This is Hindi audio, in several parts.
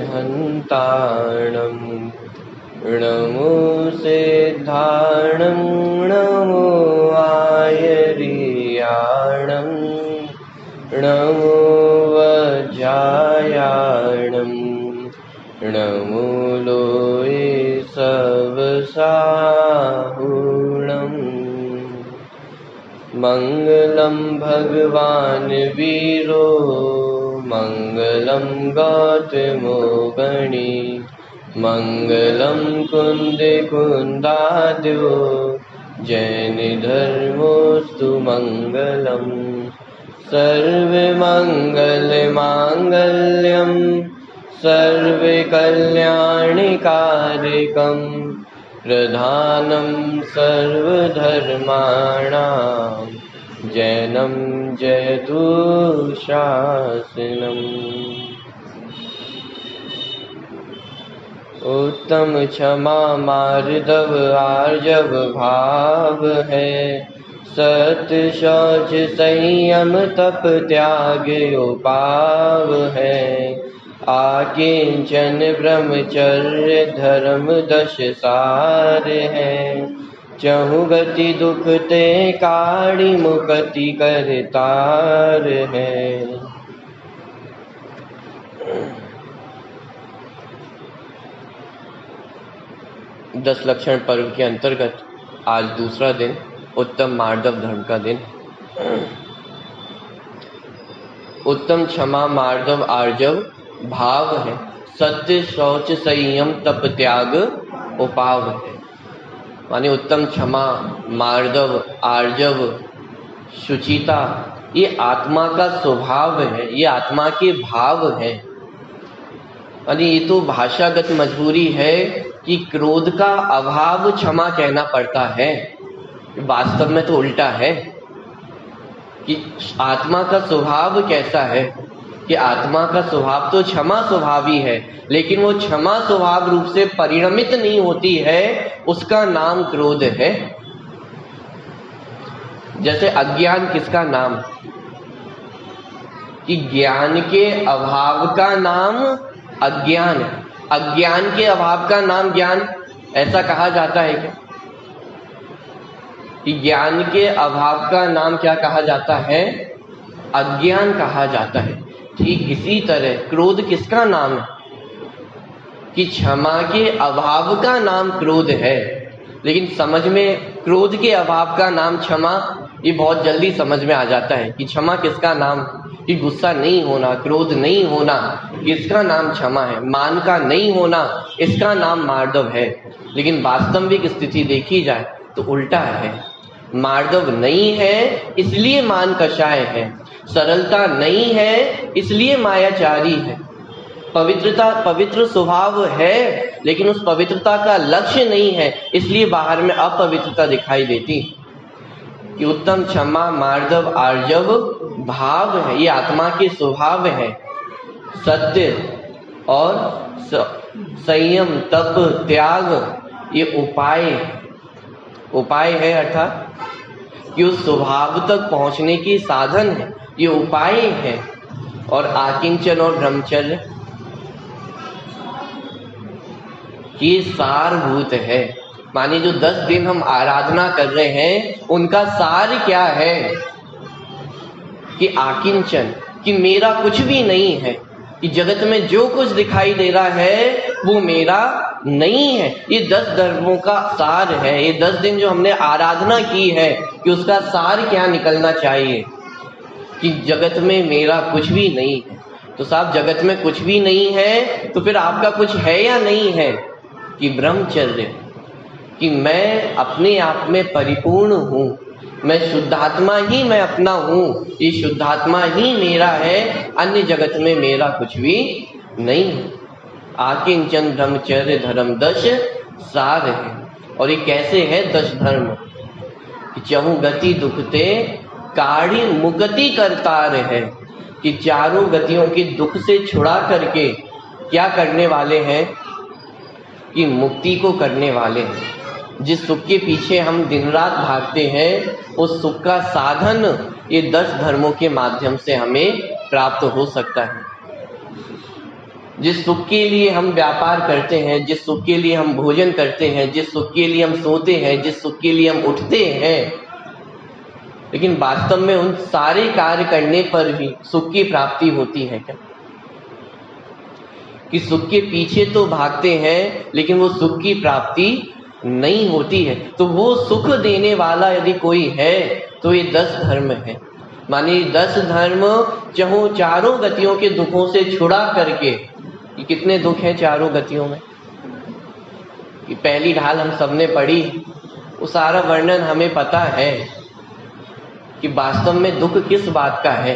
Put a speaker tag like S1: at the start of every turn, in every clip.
S1: हन्ताणं नमो सिद्धाणं नमो आयर्याणं नमो वज्रायाणं नमो लोये सवसाहुणम्। मंगलम भगवान वीरो मंगलम गौतमो गणी मंगलम कुंद कुंदाद्यो जैन धर्मोस्तु मंगलम। सर्वमंगल मांगल्यम सर्वकल्याणिकारकम् प्रधानं सर्वधर्माणां जैनं जयतु शासनम्। उत्तम क्षमा मार्दव आर्जव भाव है, सत्य शौच संयम तप त्याग उपाव है। आकिंचन ब्रह्मचर्य धर्म दश सार है, चहु गति दुख ते काढ़ी मुक्ति करतार है। 10 लक्षण पर्व के अंतर्गत आज दूसरा दिन उत्तम मार्दव धर्म का दिन। उत्तम क्षमा मार्दव आर्जव भाव है, सत्य शौच संयम तप त्याग उपाव है। माने उत्तम क्षमा मार्दव आर्जव शुचिता ये आत्मा का स्वभाव है, ये आत्मा के भाव है। यानी ये तो भाषागत मजबूरी है कि क्रोध का अभाव क्षमा कहना पड़ता है, वास्तव में तो उल्टा है कि आत्मा का स्वभाव कैसा है कि आत्मा का स्वभाव तो क्षमा स्वभावी है, लेकिन वो क्षमा स्वभाव रूप से परिणमित नहीं होती है, उसका नाम क्रोध है। जैसे अज्ञान किसका नाम कि ज्ञान के अभाव का नाम अज्ञान है, अज्ञान के अभाव का नाम ज्ञान, ऐसा कहा जाता है क्या कि ज्ञान के अभाव का नाम क्या कहा जाता है? अज्ञान कहा जाता है। ठीक इसी तरह क्रोध किसका नाम है कि क्षमा के अभाव का नाम क्रोध है, लेकिन समझ में क्रोध के अभाव का नाम क्षमा ये बहुत जल्दी समझ में आ जाता है कि क्षमा किसका नाम कि गुस्सा नहीं होना, क्रोध नहीं होना, इसका नाम क्षमा है। मान का नहीं होना, इसका नाम मार्दव है। लेकिन वास्तविक स्थिति देखी जाए तो उल्टा है। मार्दव नहीं है इसलिए मान कषाय है, सरलता नहीं है इसलिए मायाचारी है, पवित्रता पवित्र स्वभाव है लेकिन उस पवित्रता का लक्ष्य नहीं है, इसलिए बाहर में अपवित्रता दिखाई देती। कि उत्तम क्षमा मार्दव आर्जव भाव है, ये आत्मा के स्वभाव है। सत्य और संयम तप त्याग ये उपाय है, अर्थात कि उस स्वभाव तक पहुंचने की साधन है, ये उपाय है। और आकिंचन और ब्रह्मचर्य ये सारभूत है। मानिए जो 10 दिन हम आराधना कर रहे हैं उनका सार क्या है कि आकिंचन, कि मेरा कुछ भी नहीं है, कि जगत में जो कुछ दिखाई दे रहा है वो मेरा नहीं है। ये 10 धर्मों का सार है। ये 10 दिन जो हमने आराधना की है कि उसका सार क्या निकलना चाहिए कि जगत में मेरा कुछ भी नहीं है। तो साहब जगत में कुछ भी नहीं है तो फिर आपका कुछ है या नहीं है कि ब्रह्मचर्य, कि मैं अपने आप में परिपूर्ण हूँ, मैं शुद्धात्मा ही मैं अपना हूँ, ये शुद्धात्मा ही मेरा है, अन्य जगत में मेरा कुछ भी नहीं है। आकिंचन ब्रह्मचर्य धर्म 10 सार है। और ये कैसे है 10 धर्म कि चहु गति दुखते काढ़ी मुक्ति करतार है, कि चारों गतियों के दुख से छुड़ा करके क्या करने वाले हैं कि मुक्ति को करने वाले हैं। जिस सुख के पीछे हम दिन रात भागते हैं उस सुख का साधन ये 10 धर्मों के माध्यम से हमें प्राप्त हो सकता है। जिस सुख के लिए हम व्यापार करते हैं, जिस सुख के लिए हम भोजन करते हैं, जिस सुख के लिए हम सोते हैं, जिस सुख के लिए हम उठते हैं, लेकिन वास्तव में उन सारे कार्य करने पर भी सुख की प्राप्ति होती है क्या? कि सुख के पीछे तो भागते हैं लेकिन वो सुख की प्राप्ति नहीं होती है। तो वो सुख देने वाला यदि कोई है तो ये 10 धर्म है। मानिए 10 धर्म चाहो चारों गतियों के दुखों से छुड़ा करके, ये कितने दुख हैं चारों गतियों में, ये पहली ढाल हम सबने पढ़ी, वो सारा वर्णन हमें पता है कि वास्तव में दुख किस बात का है,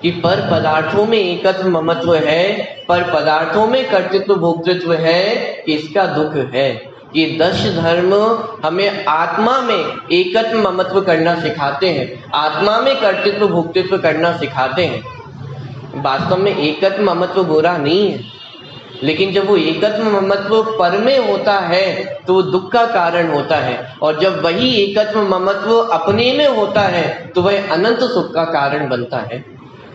S1: कि पर पदार्थों में एकत्व ममत्व है, पर पदार्थों में कर्तृत्व भोक्तृत्व है, कि इसका दुख है। ये 10 धर्म हमें आत्मा में एकत्व ममत्व करना सिखाते हैं, आत्मा में कर्तृत्व भोक्तृत्व करना सिखाते हैं। वास्तव में एकत्व ममत्व बुरा नहीं है, लेकिन जब वो एकत्व ममत्व पर में होता है तो वो दुख का कारण होता है, और जब वही एकत्व ममत्व अपने में होता है तो वह अनंत सुख का कारण बनता है।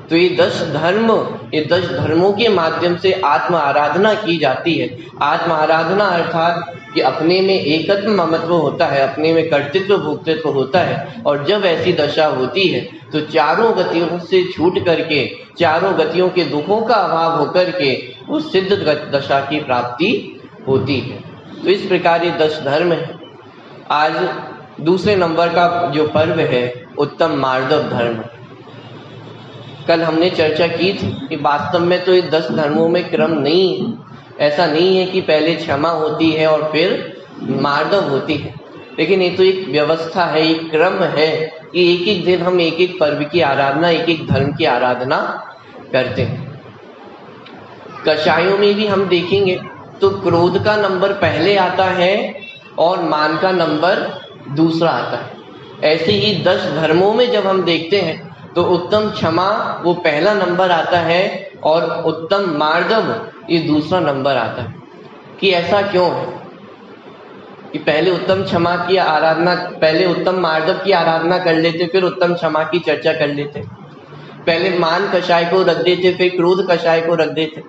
S1: तो ये 10 धर्म, ये 10 धर्मों के माध्यम से आत्म आराधना की जाती है। आत्म आराधना अर्थात कि अपने में एकत्व ममत्व होता है, अपने में कर्तृत्व भोक्तृत्व होता है, और जब ऐसी दशा होती है तो चारों गतियों से छूट करके, चारों गतियों के दुखों का अभाव होकर के वो सिद्ध दशा की प्राप्ति होती है। तो इस प्रकार ये 10 धर्म है। आज दूसरे नंबर का जो पर्व है उत्तम मार्दव धर्म। कल हमने चर्चा की थी कि वास्तव में तो ये 10 धर्मों में क्रम नहीं है, ऐसा नहीं है कि पहले क्षमा होती है और फिर मार्दव होती है, लेकिन ये तो एक व्यवस्था है, एक क्रम है कि एक एक दिन हम एक एक पर्व की आराधना, एक एक धर्म की आराधना करते हैं। कषायों में भी हम देखेंगे तो क्रोध का नंबर पहले आता है और मान का नंबर दूसरा आता है। ऐसे ही 10 धर्मों में जब हम देखते हैं तो उत्तम क्षमा वो पहला नंबर आता है और उत्तम मार्दव ये दूसरा नंबर आता है। कि ऐसा क्यों है कि पहले उत्तम क्षमा की आराधना, पहले उत्तम मार्दव की आराधना कर लेते, फिर उत्तम क्षमा की चर्चा कर लेते, पहले मान कषाय को रख देते, फिर क्रोध कषाय को रख देते,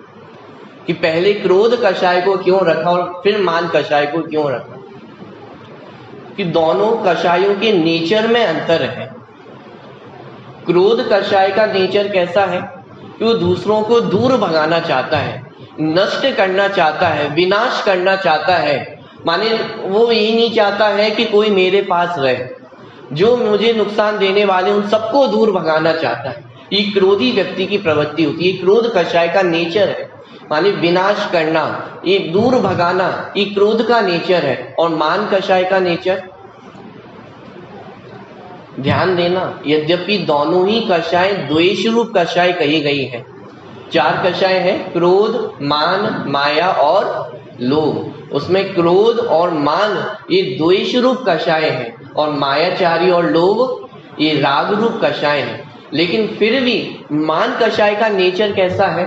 S1: कि पहले क्रोध कषाय को क्यों रखा और फिर मान कषाय को क्यों रखा? कि दोनों कषायों के नेचर में अंतर है। क्रोध कषाय का नेचर कैसा है कि वो दूसरों को दूर भगाना चाहता है, नष्ट करना चाहता है, विनाश करना चाहता है। माने वो यही नहीं चाहता है कि कोई मेरे पास रहे, जो मुझे नुकसान देने वाले उन सबको दूर भगाना चाहता है। ये क्रोधी व्यक्ति की प्रवृत्ति होती है, क्रोध कषाय का नेचर है। माने विनाश करना, ये दूर भगाना, ये क्रोध का नेचर है। और मान कषाय का नेचर, ध्यान देना, यद्यपि दोनों ही कषाय द्वेष रूप कषाय कही गई है। 4 कषाय है, क्रोध, मान, माया और लोभ। उसमें क्रोध और मान ये द्वेष रूप कषाय है, और मायाचारी और लोभ ये राग रूप कषाय है। लेकिन फिर भी मान कषाय का नेचर कैसा है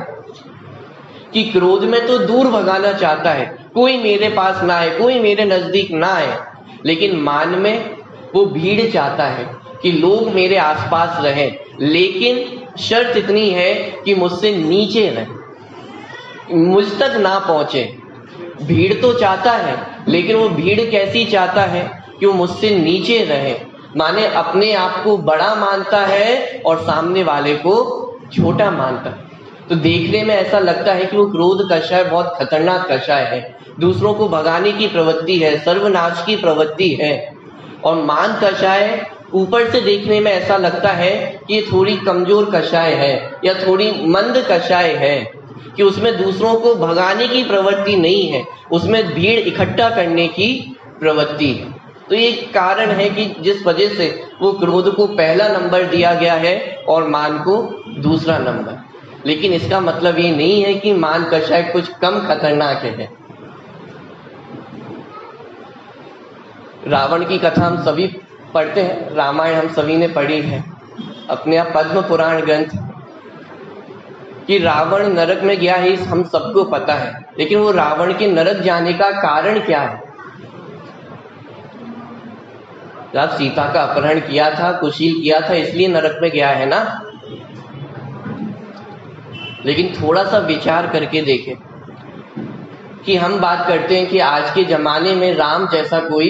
S1: कि क्रोध में तो दूर भगाना चाहता है, कोई मेरे पास ना आए, कोई मेरे नजदीक ना आए। लेकिन मान में वो भीड़ चाहता है कि लोग मेरे आसपास रहें, लेकिन शर्त इतनी है कि मुझसे नीचे रहें, मुझ तक ना पहुंचे। भीड़ तो चाहता है, लेकिन वो भीड़ कैसी चाहता है कि वो मुझसे नीचे रहे। माने अपने आप को बड़ा मानता है और सामने वाले को छोटा मानता है। तो देखने में ऐसा लगता है कि वो क्रोध कषाय बहुत खतरनाक कषाय है, दूसरों को भगाने की प्रवृत्ति है, सर्वनाश की प्रवृत्ति है। और मान कषाय ऊपर से देखने में ऐसा लगता है कि ये थोड़ी कमजोर कषाय है या थोड़ी मंद कषाय है, कि उसमें दूसरों को भगाने की प्रवृत्ति नहीं है, उसमें भीड़ इकट्ठा करने की प्रवृत्ति है। तो ये कारण है कि जिस वजह से वो क्रोध को पहला नंबर दिया गया है और मान को दूसरा नंबर। लेकिन इसका मतलब ये नहीं है कि मान कषाय कुछ कम खतरनाक है। रावण की कथा हम सभी पढ़ते हैं, रामायण हम सभी ने पढ़ी है, अपने आप पद्म पुराण ग्रंथ, कि रावण नरक में गया है हम सबको पता है। लेकिन वो रावण के नरक जाने का कारण क्या है? जब सीता का अपहरण किया था, कुशील किया था, इसलिए नरक में गया है ना। लेकिन थोड़ा सा विचार करके देखें कि हम बात करते हैं कि आज के ज़माने में राम जैसा कोई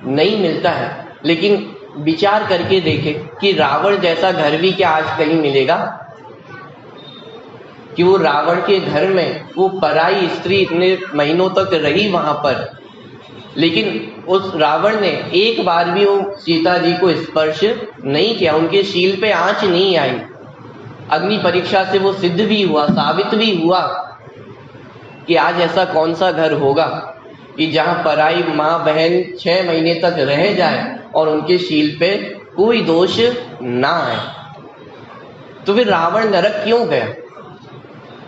S1: नहीं मिलता है, लेकिन विचार करके देखें कि रावण जैसा घर भी क्या आज कहीं मिलेगा? कि वो रावण के घर में वो पराई स्त्री इतने महीनों तक रही वहां पर, लेकिन उस रावण ने एक बार भी वो सीता जी को स्पर्श नहीं किया, उनके शील पे आंच नहीं आई। अग्नि परीक्षा से वो सिद्ध भी हुआ, साबित भी हुआ कि आज ऐसा कौन सा घर होगा कि जहां पराई माँ बहन 6 महीने तक रह जाए और उनके शील पे कोई दोष ना आए। तो फिर रावण नरक क्यों गया?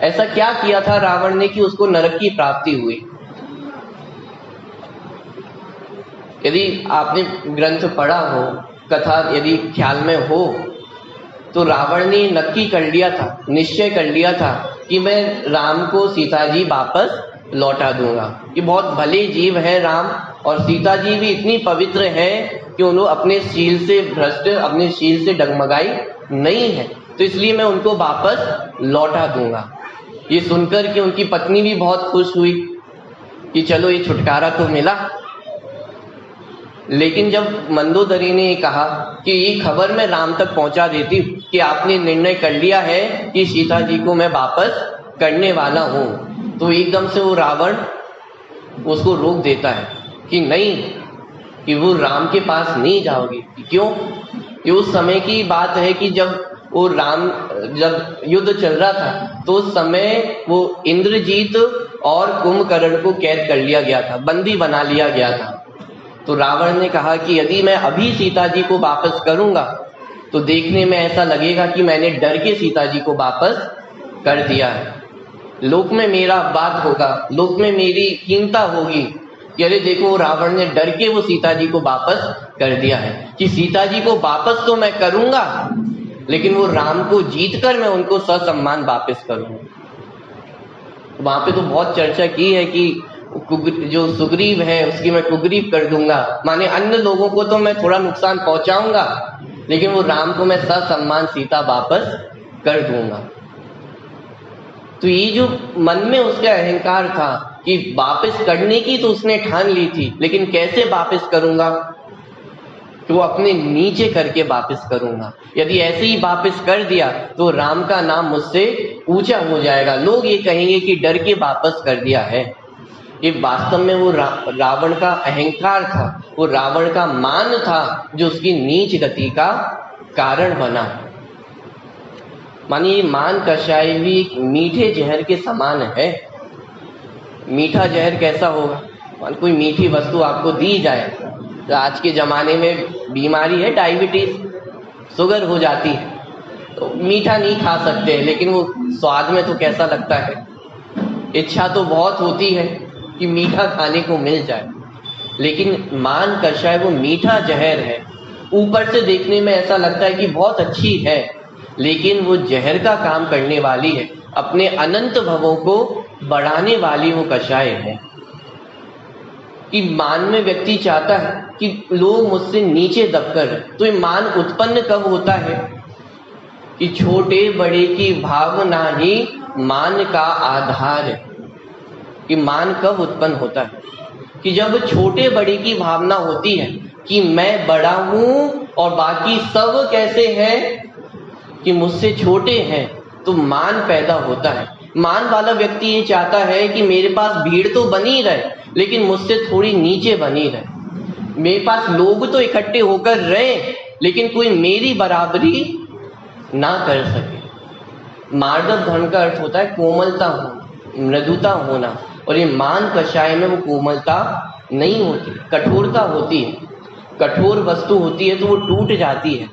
S1: ऐसा क्या किया था रावण ने कि उसको नरक की प्राप्ति हुई? यदि आपने ग्रंथ पढ़ा हो, कथा यदि ख्याल में हो, तो रावण ने नक्की कर लिया था, निश्चय कर लिया था कि मैं राम को सीता जी वापस लौटा दूंगा। कि बहुत भले जीव है राम, और सीता जी भी इतनी पवित्र है कि उन्होंने अपने शील से भ्रष्ट, अपने शील से डगमगाई नहीं है, तो इसलिए मैं उनको वापस लौटा दूंगा। ये सुनकर कि उनकी पत्नी भी बहुत खुश हुई कि चलो ये छुटकारा तो मिला। लेकिन जब मंदोदरी ने कहा कि ये खबर मैं राम तक पहुंचा देती हूँ कि आपने निर्णय कर लिया है कि सीता जी को मैं वापस करने वाला हूं, तो एकदम से वो रावण उसको रोक देता है कि नहीं, कि वो राम के पास नहीं जाओगी। क्यों? कि उस समय की बात है कि जब वो राम, जब युद्ध चल रहा था तो उस समय वो इंद्रजीत और कुंभकर्ण को कैद कर लिया गया था, बंदी बना लिया गया था। तो रावण ने कहा कि यदि मैं अभी सीता जी को वापस करूंगा तो देखने में ऐसा लगेगा कि मैंने डर के सीता जी को वापस कर दिया है, लोक में मेरा अपवाद होगा, लोक में मेरी कीमता होगी कि अरे देखो रावण ने डर के वो सीता जी को वापस कर दिया है। कि सीता जी को वापस तो मैं करूंगा, लेकिन वो राम को जीतकर मैं उनको ससम्मान वापस करूंगा। वहां पे तो बहुत चर्चा की है कि जो सुग्रीव है उसकी मैं कुग्रीव कर दूंगा, माने अन्य लोगों को तो मैं थोड़ा नुकसान पहुंचाऊंगा, लेकिन वो राम को मैं ससम्मान सीता वापस कर दूंगा। तो ये जो मन में उसका अहंकार था कि वापस करने की तो उसने ठान ली थी, लेकिन कैसे वापस करूंगा? कि वो अपने नीचे करके वापस करूंगा। यदि ऐसे ही वापस कर दिया तो राम का नाम मुझसे ऊंचा हो जाएगा, लोग ये कहेंगे कि डर के वापस कर दिया है। ये वास्तव में वो रावण का अहंकार था, वो रावण का मान था जो उसकी नीच गति का कारण बना। मानिए मान कषाय भी एक मीठे जहर के समान है। मीठा जहर कैसा होगा? मान कोई मीठी वस्तु आपको दी जाए, तो आज के जमाने में बीमारी है डायबिटीज, शुगर हो जाती है, तो मीठा नहीं खा सकते, लेकिन वो स्वाद में तो कैसा लगता है। इच्छा तो बहुत होती है कि मीठा खाने को मिल जाए, लेकिन मान कषाय वो मीठा जहर है। ऊपर से देखने में ऐसा लगता है कि बहुत अच्छी है, लेकिन वो जहर का काम करने वाली है, अपने अनंत भवों को बढ़ाने वाली वो कषाय है। कि मान में व्यक्ति चाहता है कि लोग मुझसे नीचे दबकर, तो ये मान उत्पन्न कब होता है? कि छोटे बड़े की भावना ही मान का आधार है। कि मान कब उत्पन्न होता है? कि जब छोटे बड़े की भावना होती है कि मैं बड़ा हूं और बाकी सब कैसे हैं कि मुझसे छोटे हैं, तो मान पैदा होता है। मान वाला व्यक्ति ये चाहता है कि मेरे पास भीड़ तो बनी रहे, लेकिन मुझसे थोड़ी नीचे बनी रहे। मेरे पास लोग तो इकट्ठे होकर रहे, लेकिन कोई मेरी बराबरी ना कर सके। मार्दव धर्म का अर्थ होता है कोमलता होना, मृदुता होना, और ये मान कषाय में वो कोमलता नहीं होती, कठोरता होती है। कठोर वस्तु होती है तो वो टूट जाती है।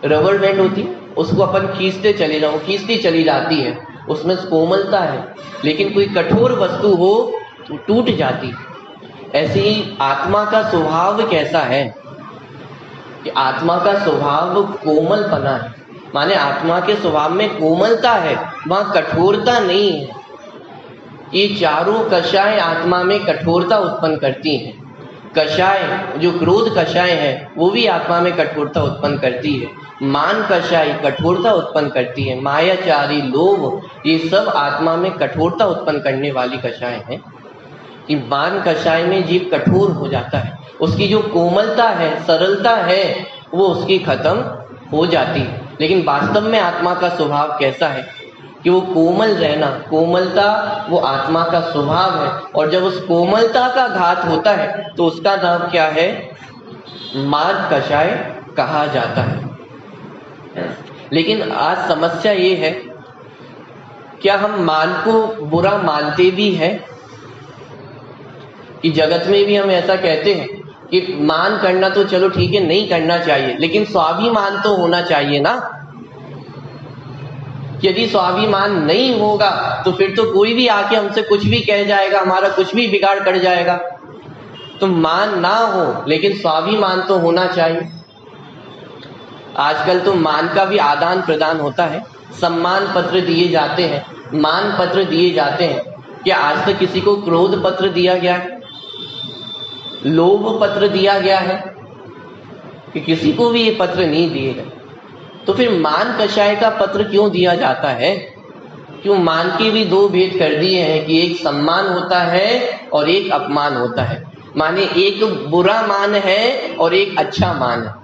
S1: रबर बैंड होती है, उसको अपन खींचते चले जाओ, खींचती चली जाती है, उसमें कोमलता है। लेकिन कोई कठोर वस्तु हो तो टूट जाती है। ऐसे ही आत्मा का स्वभाव कैसा है? कि आत्मा का स्वभाव कोमलपना है, माने आत्मा के स्वभाव में कोमलता है, वहां कठोरता नहीं है। ये चारों कषाय आत्मा में कठोरता उत्पन्न करती हैं। कषाय, जो क्रोध कषाय है वो भी आत्मा में कठोरता उत्पन्न करती है। मान कषाय कठोरता उत्पन्न करती है। मायाचारी, लोभ, ये सब आत्मा में कठोरता उत्पन्न करने वाली कषाय है। कि मान कषाय में जीव कठोर हो जाता है, उसकी जो कोमलता है, सरलता है, वो उसकी खत्म हो जाती है। लेकिन वास्तव में आत्मा का स्वभाव कैसा है कि वो कोमल रहना, कोमलता वो आत्मा का स्वभाव है। और जब उस कोमलता का घात होता है तो उसका नाम क्या है? मान कषाय कहा जाता है। लेकिन आज समस्या ये है, क्या हम मान को बुरा मानते भी हैं? कि जगत में भी हम ऐसा कहते हैं कि मान करना तो चलो ठीक है, नहीं करना चाहिए, लेकिन स्वाभिमान तो होना चाहिए ना। यदि स्वाभिमान नहीं होगा तो फिर तो कोई भी आके हमसे कुछ भी कह जाएगा, हमारा कुछ भी बिगाड़ कर जाएगा। तो मान ना हो लेकिन स्वाभिमान तो होना चाहिए। आजकल तो मान का भी आदान प्रदान होता है, सम्मान पत्र दिए जाते हैं, मान पत्र दिए जाते हैं। क्या आज तक किसी को क्रोध पत्र दिया गया है? लोभ पत्र दिया गया है? कि किसी को भी ये पत्र नहीं दिए गए। तो फिर मान कषाय का पत्र क्यों दिया जाता है? क्यों मान के भी दो भेद कर दिए हैं कि एक सम्मान होता है और एक अपमान होता है। माने एक बुरा मान है और एक अच्छा मान है।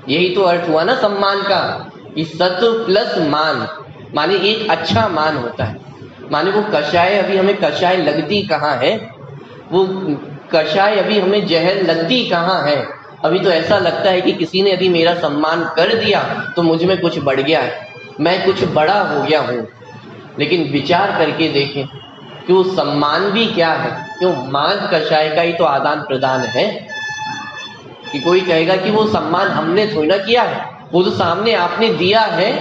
S1: यही तो अर्थ हुआ ना सम्मान का, कि सत्व प्लस मान, माने एक अच्छा मान होता है। माने वो कषाय अभी हमें कषाय लगती कहाँ है? वो कषाय अभी हमें जहर लगती कहाँ है? अभी तो ऐसा लगता है कि किसी ने यदि मेरा सम्मान कर दिया तो मुझ में कुछ बढ़ गया है, मैं कुछ बड़ा हो गया हूँ। लेकिन विचार करके देखें कि वो सम्मान भी क्या है? क्यों मान कषाय का ही तो आदान प्रदान है। कि कोई कहेगा कि वो सम्मान हमने थोड़ी ना किया है, वो तो सामने आपने दिया है।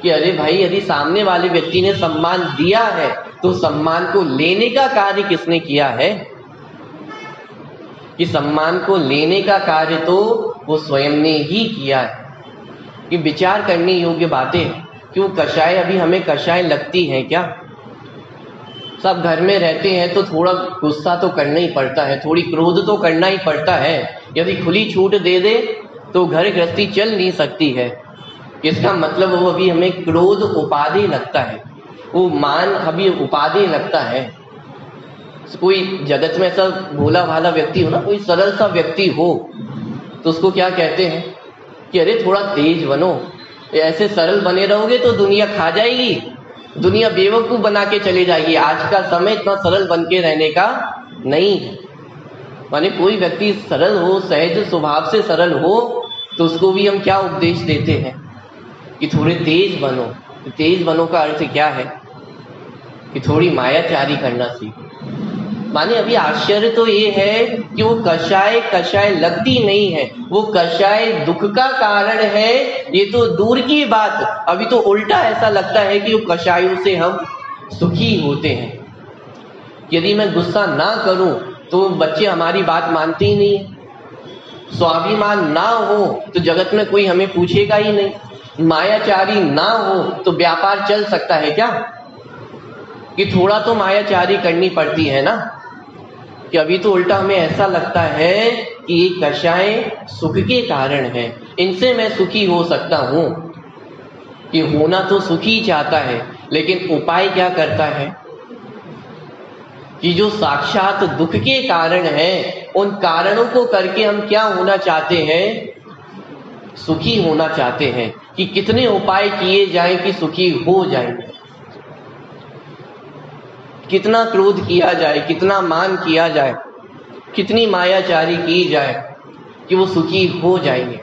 S1: कि अरे भाई, यदि सामने वाले व्यक्ति ने सम्मान दिया है तो सम्मान को लेने का कार्य किसने किया है? कि सम्मान को लेने का कार्य तो वो स्वयं ने ही किया है। कि विचार करने योग्य बातें हैं। क्यों कषाय अभी हमें कषाय लगती है क्या? सब घर में रहते हैं तो थोड़ा गुस्सा तो करना ही पड़ता है, थोड़ी क्रोध तो करना ही पड़ता है। यदि खुली छूट दे दे तो घर गृहस्थी चल नहीं सकती है। इसका मतलब वो अभी हमें क्रोध उपादेय लगता है, वो मान अभी उपादेय लगता है। कोई जगत में ऐसा भोला भाला व्यक्ति हो ना, कोई सरल सा व्यक्ति हो, तो उसको क्या कहते हैं कि अरे थोड़ा तेज बनो, ऐसे सरल बने रहोगे तो दुनिया खा जाएगी, दुनिया बेवकूफ बना के चली जाएगी। आज का समय इतना सरल बन के रहने का नहीं है। माने कोई व्यक्ति सरल हो, सहज स्वभाव से सरल हो, तो उसको भी हम क्या उपदेश देते हैं कि थोड़े तेज बनो। तो तेज बनो का अर्थ क्या है? कि थोड़ी मायाचारी करना सीखो। माने अभी आश्चर्य तो ये है कि वो कषाय कषाय लगती नहीं है, वो कषाय दुख का कारण है। ये तो दूर की बात, अभी तो उल्टा ऐसा लगता है कि वो कषायों से हम सुखी होते हैं। यदि मैं गुस्सा ना करूं तो बच्चे हमारी बात मानते ही नहीं है। स्वाभिमान ना हो तो जगत में कोई हमें पूछेगा ही नहीं। मायाचारी ना हो तो व्यापार चल सकता है क्या? कि थोड़ा तो मायाचारी करनी पड़ती है ना। कि अभी तो उल्टा हमें ऐसा लगता है कि ये कषाय सुख के कारण है, इनसे मैं सुखी हो सकता हूं। कि होना तो सुखी चाहता है, लेकिन उपाय क्या करता है कि जो साक्षात दुख के कारण है, उन कारणों को करके हम क्या होना चाहते हैं? सुखी होना चाहते हैं। कि कितने उपाय किए जाएं कि सुखी हो जाएंगे, कितना क्रोध किया जाए, कितना मान किया जाए, कितनी मायाचारी की जाए कि वो सुखी हो जाएंगे।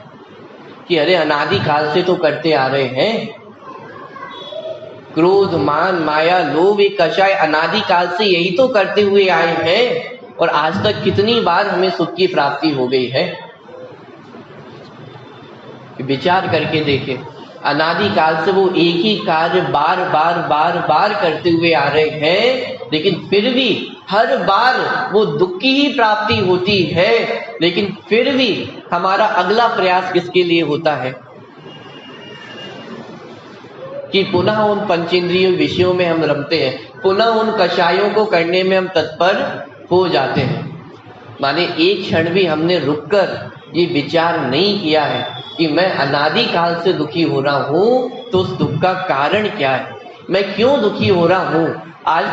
S1: कि अरे अनादि काल से तो करते आ रहे हैं। क्रोध, मान, माया, लोभ, एक कषाय अनादि काल से यही तो करते हुए आए हैं। और आज तक कितनी बार हमें सुख की प्राप्ति हो गई है। विचार करके देखें, अनादि काल से वो एक ही कार्य बार बार बार बार करते हुए आ रहे हैं, लेकिन फिर भी हर बार वो दुख की ही प्राप्ति होती है। लेकिन फिर भी हमारा अगला प्रयास किसके लिए होता है? कि पुनः उन पंचेंद्रिय विषयों में हम रमते हैं, पुनः उन कषायों को करने में हम तत्पर हो जाते हैं। माने एक क्षण भी हमने रुककर ये विचार नहीं किया है कि मैं अनादि काल से दुखी हो रहा हूं, तो उस दुख का कारण क्या है, मैं क्यों दुखी हो रहा हूं, आज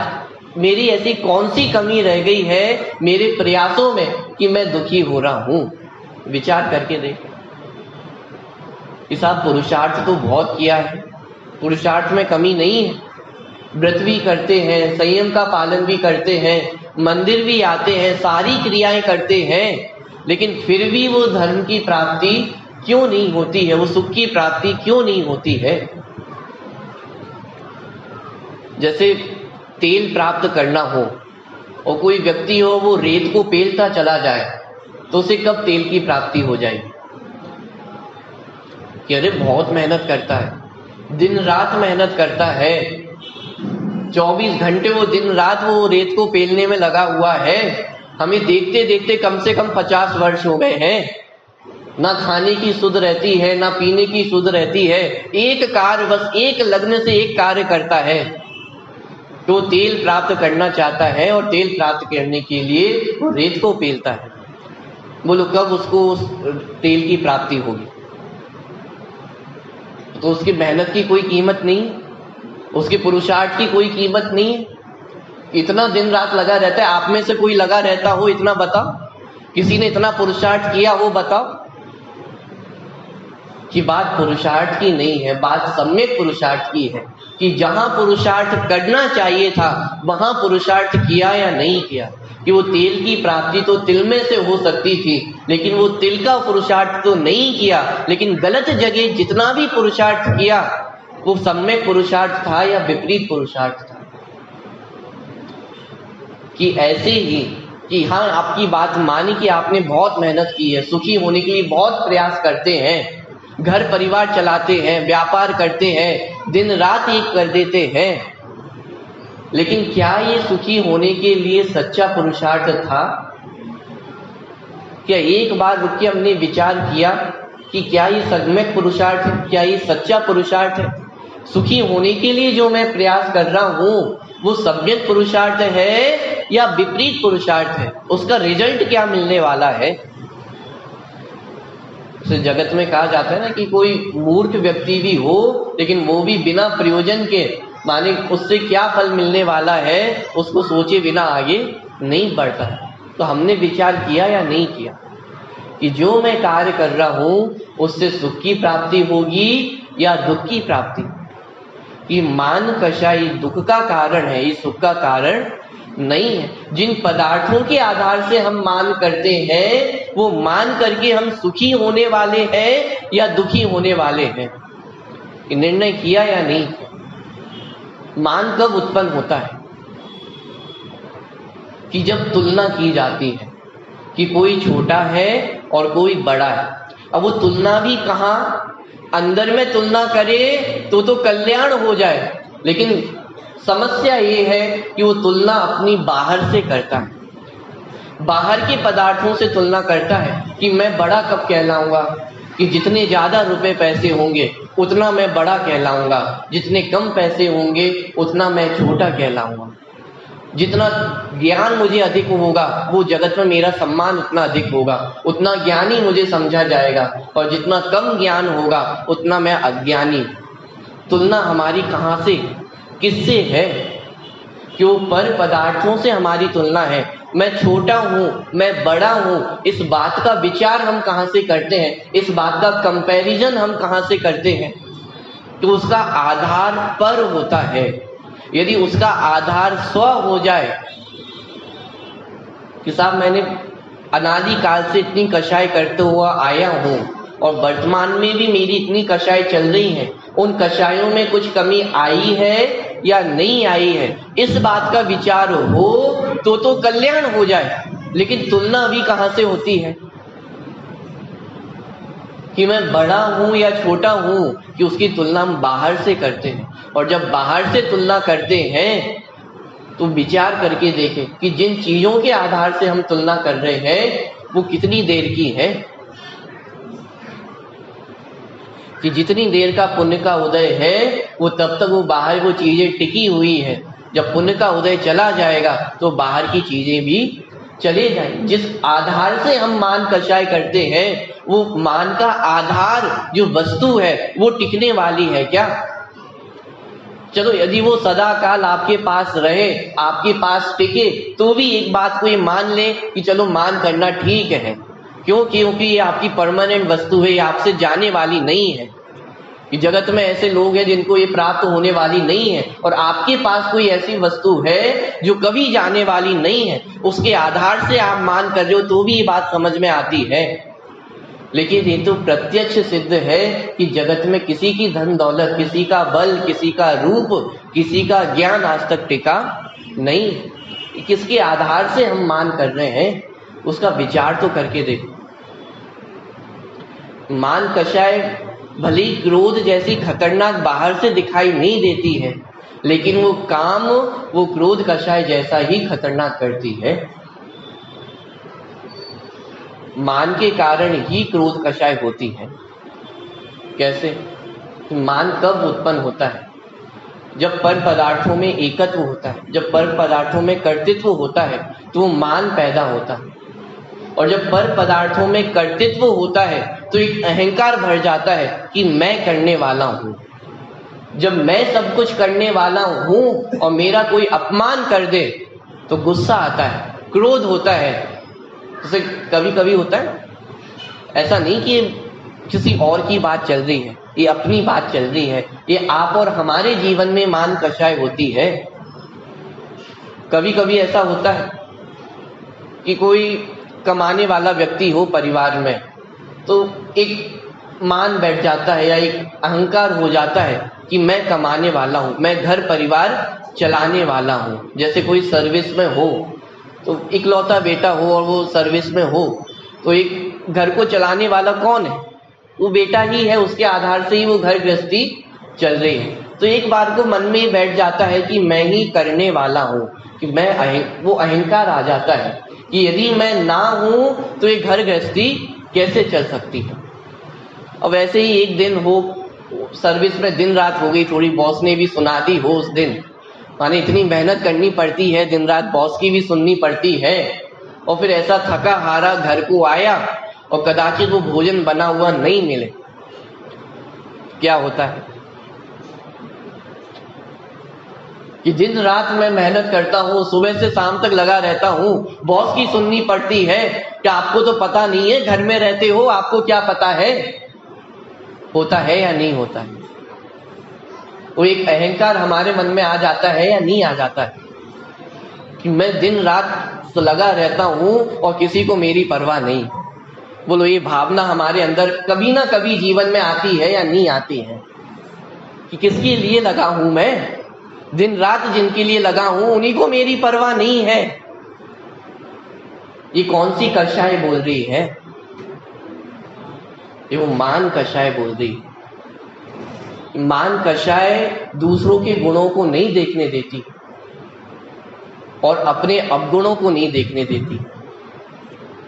S1: मेरी ऐसी कौन सी कमी रह गई है मेरे प्रयासों में कि मैं दुखी हो रहा हूं। विचार करके देख कि साहब पुरुषार्थ तो बहुत किया है, पुरुषार्थ में कमी नहीं है, व्रत भी करते हैं, संयम का पालन भी करते हैं, मंदिर भी आते हैं, सारी क्रियाएं करते हैं, लेकिन फिर भी वो धर्म की प्राप्ति क्यों नहीं होती है, वो सुख की प्राप्ति क्यों नहीं होती है। जैसे तेल प्राप्त करना हो और कोई व्यक्ति हो वो रेत को पेलता चला जाए, तो उसे कब तेल की प्राप्ति हो जाएगी कि अरे बहुत मेहनत करता है, दिन रात मेहनत करता है, 24 घंटे वो दिन रात वो रेत को पेलने में लगा हुआ है, हमें देखते देखते कम से कम 50 वर्ष हो गए हैं, ना खाने की सुध रहती है, ना पीने की सुध रहती है, एक कार्य, बस एक लग्न से एक कार्य करता है, तो तेल प्राप्त करना चाहता है और तेल प्राप्त करने के लिए वो रेत को पेलता है। बोलो कब उसको उस तेल की प्राप्ति होगी? तो उसकी मेहनत की कोई कीमत नहीं, उसके पुरुषार्थ की कोई कीमत नहीं। इतना दिन रात लगा रहता है, आप में से कोई लगा रहता हो इतना बताओ, किसी ने इतना पुरुषार्थ किया हो बताओ। कि बात पुरुषार्थ की नहीं है, बात सम्यक पुरुषार्थ की है कि जहां पुरुषार्थ करना चाहिए था वहां पुरुषार्थ किया या नहीं किया। कि वो तेल की प्राप्ति तो तिल में से हो सकती थी, लेकिन वो तिल का पुरुषार्थ तो नहीं किया, लेकिन गलत जगह जितना भी पुरुषार्थ किया वो सम्यक पुरुषार्थ था या विपरीत पुरुषार्थ था। कि ऐसे ही कि हाँ आपकी बात मानी कि आपने बहुत मेहनत की है, सुखी होने के लिए बहुत प्रयास करते हैं, घर परिवार चलाते हैं, व्यापार करते हैं, दिन रात एक कर देते हैं, लेकिन क्या ये सुखी होने के लिए सच्चा पुरुषार्थ था? क्या एक बार रुक के हमने विचार किया कि क्या ये सम्यक पुरुषार्थ है, क्या ये सच्चा पुरुषार्थ है? सुखी होने के लिए जो मैं प्रयास कर रहा हूं वो सम्यक पुरुषार्थ है या विपरीत पुरुषार्थ है? उसका रिजल्ट क्या मिलने वाला है? जगत में कहा जाता है ना कि कोई मूर्ख व्यक्ति भी हो लेकिन वो भी बिना प्रयोजन के, माने उससे क्या फल मिलने वाला है उसको सोचे बिना आगे नहीं बढ़ता है। तो हमने विचार किया या नहीं किया कि जो मैं कार्य कर रहा हूं उससे सुख की प्राप्ति होगी या दुख की प्राप्ति? कि मान कषाई दुख का कारण है, ये सुख का कारण नहीं है। जिन पदार्थों के आधार से हम मान करते हैं वो मान करके हम सुखी होने वाले हैं या दुखी होने वाले हैं, निर्णय किया या नहीं? मान कब उत्पन्न होता है? कि जब तुलना की जाती है कि कोई छोटा है और कोई बड़ा है। अब वो तुलना भी कहां, अंदर में तुलना करे तो कल्याण हो जाए, लेकिन समस्या ये है कि वो तुलना अपनी बाहर से करता है, बाहर के पदार्थों से तुलना करता है कि मैं बड़ा कब कहलाऊंगा, कि जितने ज्यादा रुपए पैसे होंगे उतना मैं बड़ा कहलाऊंगा, जितने कम पैसे होंगे उतना मैं छोटा कहलाऊंगा, जितना ज्ञान मुझे अधिक होगा वो जगत में मेरा सम्मान उतना अधिक होगा, उतना ज्ञानी मुझे समझा जाएगा, और जितना कम ज्ञान होगा उतना मैं अज्ञानी। तुलना हमारी कहां से, किससे है? क्यों? पर पदार्थों से हमारी तुलना है। मैं छोटा हूं, मैं बड़ा हूं, इस बात का विचार हम कहां से करते हैं, इस बात का कंपैरिजन हम कहां से करते हैं? तो उसका आधार पर होता है। यदि उसका आधार स्व हो जाए कि साहब मैंने अनादि काल से इतनी कषाय करते हुआ आया हूं और वर्तमान में भी मेरी इतनी कषाय चल रही है, उन कषायों में कुछ कमी आई है या नहीं आई है, इस बात का विचार हो तो कल्याण हो जाए। लेकिन तुलना भी कहां से होती है कि मैं बड़ा हूं या छोटा हूं, कि उसकी तुलना हम बाहर से करते हैं। और जब बाहर से तुलना करते हैं तो विचार करके देखें कि जिन चीजों के आधार से हम तुलना कर रहे हैं वो कितनी देर की है। कि जितनी देर का पुण्य का उदय है वो तब तक वो बाहर वो चीजें टिकी हुई है, जब पुण्य का उदय चला जाएगा तो बाहर की चीजें भी चले जाएं। जिस आधार से हम मान कषाय करते हैं वो मान का आधार जो वस्तु है वो टिकने वाली है क्या? चलो यदि वो सदा काल आपके पास रहे, आपके पास टिके, तो भी एक बात को ये मान ले कि चलो मान करना ठीक है। क्यों? क्योंकि ये आपकी परमानेंट वस्तु है, ये आपसे जाने वाली नहीं है। कि जगत में ऐसे लोग हैं जिनको ये प्राप्त होने वाली नहीं है, और आपके पास कोई ऐसी वस्तु है जो कभी जाने वाली नहीं है, उसके आधार से आप मान कर रहे हो तो भी ये बात समझ में आती है। लेकिन ये तो प्रत्यक्ष सिद्ध है कि जगत में किसी की धन दौलत, किसी का बल, किसी का रूप, किसी का ज्ञान आज तक टिका नहीं। किसके आधार से हम मान कर रहे हैं उसका विचार तो करके देखो। मान कषाय भले ही क्रोध जैसी खतरनाक बाहर से दिखाई नहीं देती है, लेकिन वो काम वो क्रोध कषाय जैसा ही खतरनाक करती है। मान के कारण ही क्रोध कषाय होती है। कैसे? मान कब उत्पन्न होता है? जब पर पदार्थों में एकत्व होता है, जब पर पदार्थों में कर्तृत्व होता है तो वो मान पैदा होता है। और जब पर पदार्थों में कर्तृत्व होता है तो एक अहंकार भर जाता है कि मैं करने वाला हूं। जब मैं सब कुछ करने वाला हूं और मेरा कोई अपमान कर दे तो गुस्सा आता है, क्रोध होता है। जैसे कभी कभी होता है, ऐसा नहीं कि किसी और की बात चल रही है, ये अपनी बात चल रही है। ये आप और हमारे जीवन में मान कषाय होती है। कभी कभी ऐसा होता है कि कोई कमाने वाला व्यक्ति हो परिवार में, तो एक मान बैठ जाता है या एक अहंकार हो जाता है कि मैं कमाने वाला हूं, मैं घर परिवार चलाने वाला हूं। जैसे कोई सर्विस में हो, तो इकलौता बेटा हो और वो सर्विस में हो, तो एक घर को चलाने वाला कौन है? वो बेटा ही है, उसके आधार से ही वो घर गृहस्थी चल रही है। तो एक बार को मन में बैठ जाता है कि मैं ही करने वाला हूँ, कि वो अहंकार आ जाता है कि यदि मैं ना हूं तो ये घर गृहस्थी कैसे चल सकती है। और वैसे ही एक दिन हो, सर्विस में दिन रात हो गई, थोड़ी बॉस ने भी सुना दी हो उस दिन, माने इतनी मेहनत करनी पड़ती है, दिन रात बॉस की भी सुननी पड़ती है, और फिर ऐसा थका हारा घर को आया और कदाचित वो भोजन बना हुआ नहीं मिले। क्या होता है कि दिन रात मैं मेहनत करता हूँ, सुबह से शाम तक लगा रहता हूँ, बॉस की सुननी पड़ती है। क्या आपको तो पता नहीं है, घर में रहते हो, आपको क्या पता है? होता है या नहीं होता है? वो एक अहंकार हमारे मन में आ जाता है या नहीं आ जाता है कि मैं दिन रात लगा रहता हूँ और किसी को मेरी परवाह नहीं। बोलो, ये भावना हमारे अंदर कभी ना कभी जीवन में आती है या नहीं आती है कि किसके लिए लगा हूं मैं? दिन रात जिनके लिए लगा हूं उन्हीं को मेरी परवाह नहीं है। ये कौन सी कषाय बोल रही है? ये वो मान कषाय बोल रही है। मान कषाय दूसरों के गुणों को नहीं देखने देती और अपने अवगुणों को नहीं देखने देती।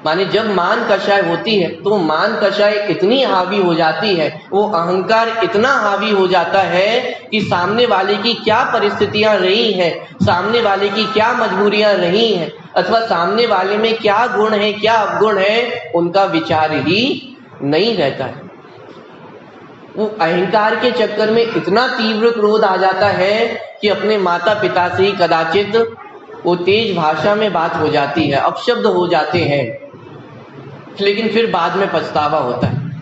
S1: माने जब मान कषाय होती है तो मान कषाय इतनी हावी हो जाती है, वो अहंकार इतना हावी हो जाता है कि सामने वाले की क्या परिस्थितियां रही हैं, सामने वाले की क्या मजबूरियां रही हैं, अथवा सामने वाले में क्या गुण है, क्या अवगुण है, उनका विचार ही नहीं रहता है। वो अहंकार के चक्कर में इतना तीव्र क्रोध आ जाता है कि अपने माता पिता से ही कदाचित वो तेज भाषा में बात हो जाती है, अपशब्द हो जाते हैं। लेकिन फिर बाद में पछतावा होता है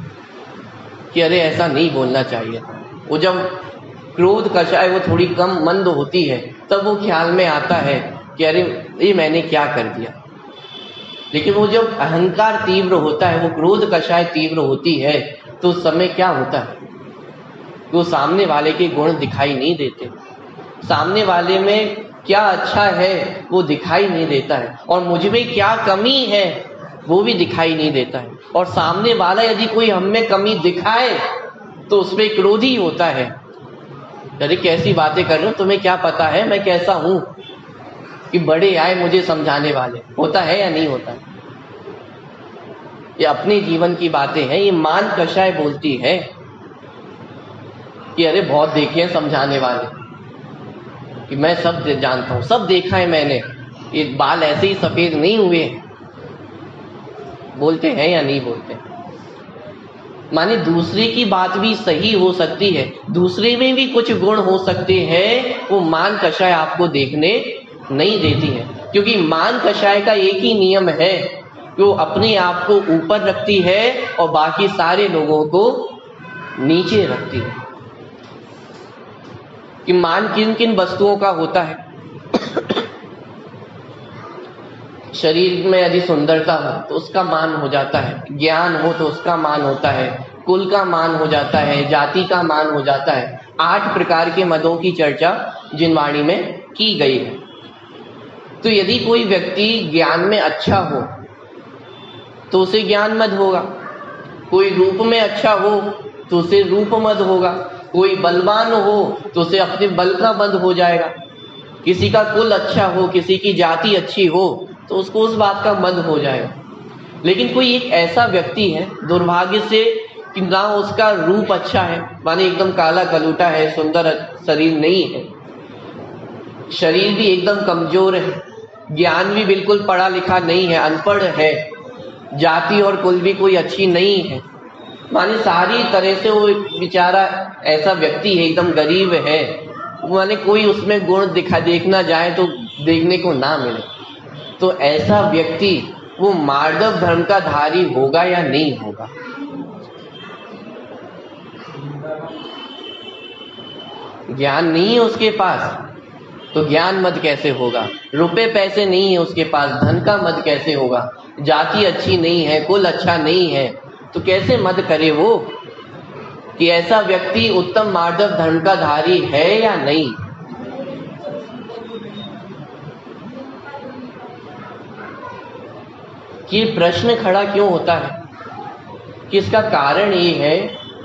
S1: कि अरे ऐसा नहीं बोलना चाहिए था। वो जब क्रोध कषाय वो थोड़ी कम मंद होती है तब वो ख्याल में आता है कि अरे ये मैंने क्या कर दिया। लेकिन वो जब अहंकार तीव्र होता है, वो क्रोध कषाय तीव्र होती है, तो उस समय क्या होता है? वो सामने वाले के गुण दिखाई नहीं देते, सामने वाले में क्या अच्छा है वो दिखाई नहीं देता है, और मुझ में क्या कमी है वो भी दिखाई नहीं देता है। और सामने वाला यदि कोई हम में कमी दिखाए तो उसमें क्रोधी होता है, अरे कैसी बातें कर रहे हो, तुम्हें क्या पता है मैं कैसा हूं, कि बड़े आए मुझे समझाने वाले। होता है या नहीं होता? ये अपने जीवन की बातें हैं। ये मान कषाय बोलती है कि अरे बहुत देखे हैं समझाने वाले, कि मैं सब जानता हूं, सब देखा है मैंने, ये बाल ऐसे ही सफेद नहीं हुए, बोलते हैं या नहीं बोलते। माने दूसरे की बात भी सही हो सकती है, दूसरे में भी कुछ गुण हो सकते हैं, वो मान कषाय आपको देखने नहीं देती है। क्योंकि मान कषाय का एक ही नियम है कि वो अपने आप को ऊपर रखती है और बाकी सारे लोगों को नीचे रखती है। कि मान किन किन वस्तुओं का होता है? शरीर में यदि सुंदरता हो तो उसका मान हो जाता है, ज्ञान हो तो उसका मान होता है, कुल का मान हो जाता है, जाति का मान हो जाता है। 8 प्रकार के मदों की चर्चा जिनवाणी में की गई है। तो यदि कोई व्यक्ति ज्ञान में अच्छा हो तो उसे ज्ञान मद होगा, कोई रूप में अच्छा हो तो उसे रूप मद होगा, कोई बलवान हो तो उसे अपने बल का मद हो जाएगा, किसी का कुल अच्छा हो, किसी की जाति अच्छी हो तो उसको उस बात का मद हो जाएगा। लेकिन कोई एक ऐसा व्यक्ति है दुर्भाग्य से कि ना उसका रूप अच्छा है, माने एकदम काला कलूटा है, सुंदर शरीर नहीं है, शरीर भी एकदम कमजोर है, ज्ञान भी बिल्कुल पढ़ा लिखा नहीं है, अनपढ़ है, जाति और कुल भी कोई अच्छी नहीं है, माने सारी तरह से वो बेचारा ऐसा व्यक्ति है, एकदम गरीब है, माने कोई उसमें गुण देखना जाए तो देखने को ना मिले। तो ऐसा व्यक्ति वो मार्दव धर्म का धारी होगा या नहीं होगा? ज्ञान नहीं है उसके पास तो ज्ञान मद कैसे होगा? रुपए पैसे नहीं है उसके पास, धन का मद कैसे होगा? जाति अच्छी नहीं है, कुल अच्छा नहीं है, तो कैसे मद करे वो कि ऐसा व्यक्ति उत्तम मार्दव धर्म का धारी है या नहीं? कि प्रश्न खड़ा क्यों होता है कि इसका कारण ये है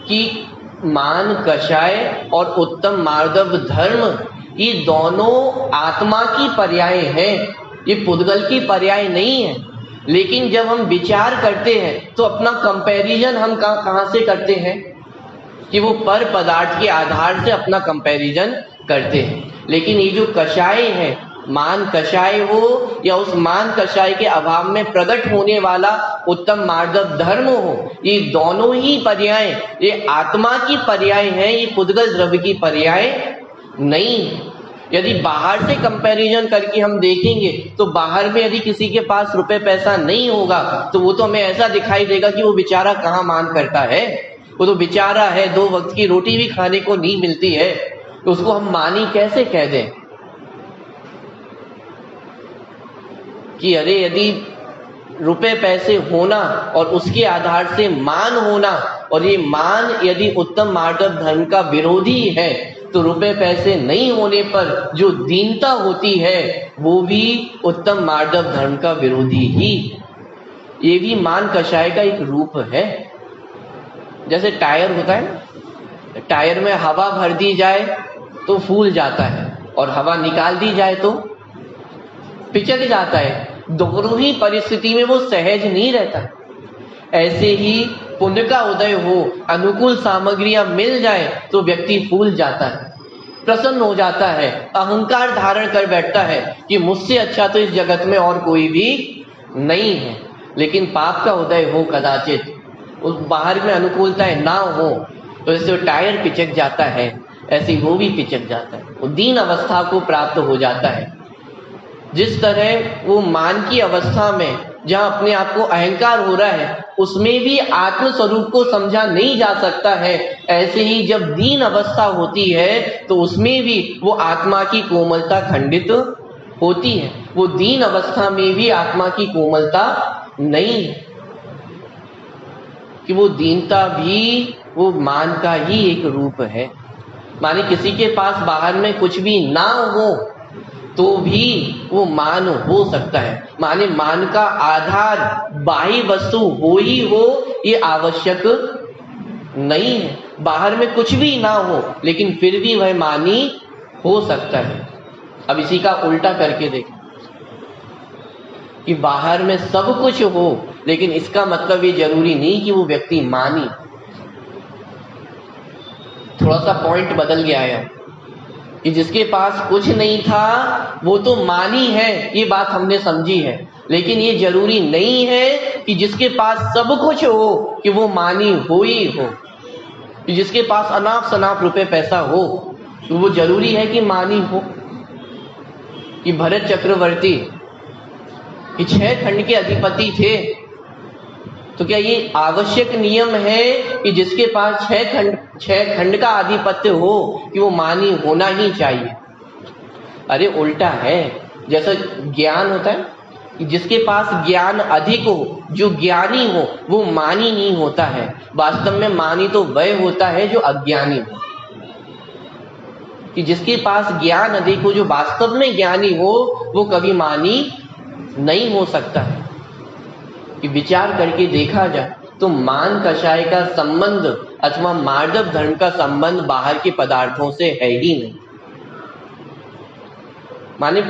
S1: कि मान कषाय और उत्तम मार्दव धर्म ये दोनों आत्मा की पर्याय हैं, ये पुद्गल की पर्याय नहीं है। लेकिन जब हम विचार करते हैं तो अपना कंपैरिजन हम कहां से करते हैं कि वो पर पदार्थ के आधार से अपना कंपैरिजन करते हैं। लेकिन ये जो कषाय है, मान कषाय हो या उस मान कषाय के अभाव में प्रकट होने वाला उत्तम मार्दव धर्म हो, ये दोनों ही पर्याय ये आत्मा की पर्याय है, ये पुद्गल द्रव्य की पर्याय नहीं है। यदि बाहर से कंपैरिजन करके हम देखेंगे तो बाहर में यदि किसी के पास रुपए पैसा नहीं होगा तो वो तो हमें ऐसा दिखाई देगा कि वो बेचारा कहाँ मान करता है, वो तो बेचारा है, 2 वक्त की रोटी भी खाने को नहीं मिलती है, तो उसको हम मानी कैसे कह दें कि अरे यदि रुपए पैसे होना और उसके आधार से मान होना, और ये मान यदि उत्तम मार्दव धर्म का विरोधी है तो रुपए पैसे नहीं होने पर जो दीनता होती है वो भी उत्तम मार्दव धर्म का विरोधी ही। ये भी मान कषाय का एक रूप है। जैसे टायर होता है ना, टायर में हवा भर दी जाए तो फूल जाता है और हवा निकाल दी जाए तो पिचक जाता है। दोनों ही परिस्थिति में वो सहज नहीं रहता। ऐसे ही पुण्य का उदय हो, अनुकूल सामग्रियां मिल जाए तो व्यक्ति फूल जाता है, प्रसन्न हो जाता है, अहंकार धारण कर बैठता है कि मुझसे अच्छा तो इस जगत में और कोई भी नहीं है। लेकिन पाप का उदय हो कदाचित, उस बाहर में अनुकूलताएं ना हो तो जैसे टायर पिचक जाता है ऐसे वो भी पिचक जाता है, वो दीन अवस्था को प्राप्त हो जाता है। जिस तरह वो मान की अवस्था में जहां अपने आप को अहंकार हो रहा है उसमें भी आत्म स्वरूप को समझा नहीं जा सकता है, ऐसे ही जब दीन अवस्था होती है तो उसमें भी वो आत्मा की कोमलता खंडित होती है। वो दीन अवस्था में भी आत्मा की कोमलता नहीं है कि वो दीनता भी वो मान का ही एक रूप है। माने किसी के पास बाहर में कुछ भी ना हो तो भी वो मान हो सकता है। माने मान का आधार बाह्य वस्तु हो ही हो ये आवश्यक नहीं है। बाहर में कुछ भी ना हो लेकिन फिर भी वह मानी हो सकता है। अब इसी का उल्टा करके देखें कि बाहर में सब कुछ हो लेकिन इसका मतलब ये जरूरी नहीं कि वो व्यक्ति मानी। थोड़ा सा पॉइंट बदल गया है। कि जिसके पास कुछ नहीं था वो तो मानी है, ये बात हमने समझी है, लेकिन ये जरूरी नहीं है कि जिसके पास सब कुछ हो कि वो मानी हो ही हो। कि जिसके पास अनाप शनाप रुपए पैसा हो तो वो जरूरी है कि मानी हो। कि भरत चक्रवर्ती कि 6 खंड के अधिपति थे, तो क्या ये आवश्यक नियम है कि जिसके पास 6 खंड का आधिपत्य हो कि वो मानी होना ही चाहिए? अरे उल्टा है। जैसा ज्ञान होता है कि जिसके पास ज्ञान अधिक हो, जो ज्ञानी हो, वो मानी नहीं होता है। वास्तव में मानी तो वह होता है जो अज्ञानी हो। कि जिसके पास ज्ञान अधिक हो, जो वास्तव में ज्ञानी हो, वो कभी मानी नहीं हो सकता है। कि विचार करके देखा जाए तो मान कषाय का संबंध अथवा मार्दव धर्म का संबंध बाहर के पदार्थों से है ही नहीं। माने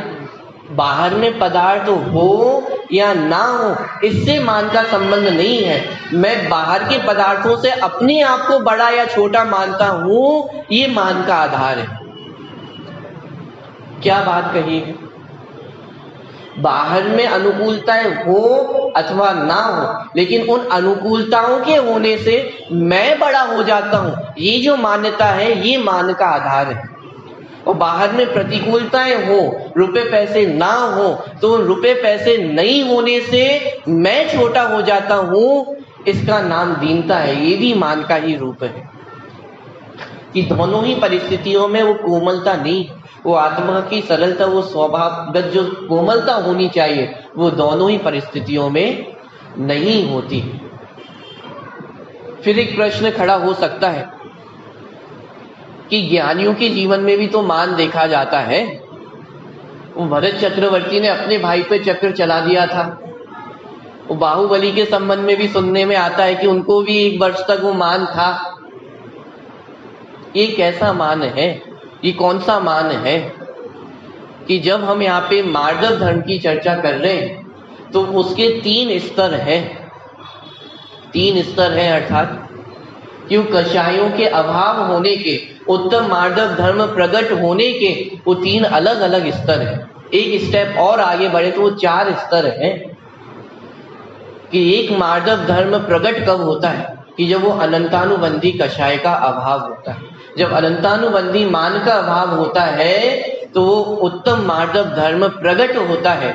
S1: बाहर में पदार्थ हो या ना हो, इससे मान का संबंध नहीं है। मैं बाहर के पदार्थों से अपने आप को बड़ा या छोटा मानता हूं, ये मान का आधार है। क्या बात कही है? बाहर में अनुकूलताएं हो अथवा ना हो, लेकिन उन अनुकूलताओं के होने से मैं बड़ा हो जाता हूं, ये जो मान्यता है ये मान का आधार है। और बाहर में प्रतिकूलताएं हो, रुपए पैसे ना हो, तो रुपए पैसे नहीं होने से मैं छोटा हो जाता हूं, इसका नाम दीनता है। ये भी मान का ही रूप है। कि दोनों ही परिस्थितियों में वो कोमलता नहीं, वो आत्मा की सरलता, वो स्वभावगत जो कोमलता होनी चाहिए, वो दोनों ही परिस्थितियों में नहीं होती। फिर एक प्रश्न खड़ा हो सकता है कि ज्ञानियों के जीवन में भी तो मान देखा जाता है। वो भरत चक्रवर्ती ने अपने भाई पे चक्र चला दिया था। वो बाहुबली के संबंध में भी सुनने में आता है कि उनको भी 1 वर्ष तक वो मान था। ये कैसा मान है? ये कौन सा मान है? कि जब हम यहाँ पे मार्दव धर्म की चर्चा कर रहे हैं तो उसके 3 स्तर हैं। 3 स्तर हैं, अर्थात क्यों कषायों के अभाव होने के, उत्तम मार्दव धर्म प्रकट होने के वो 3 अलग अलग स्तर हैं। एक स्टेप और आगे बढ़े तो वो 4 स्तर हैं। कि एक मार्दव धर्म प्रकट कब होता है? कि जब वो अनंतानुबंधी कषाय का अभाव होता है। जब अनंतानुबंधी मान का अभाव होता है तो वो उत्तम मार्दव धर्म प्रकट होता है।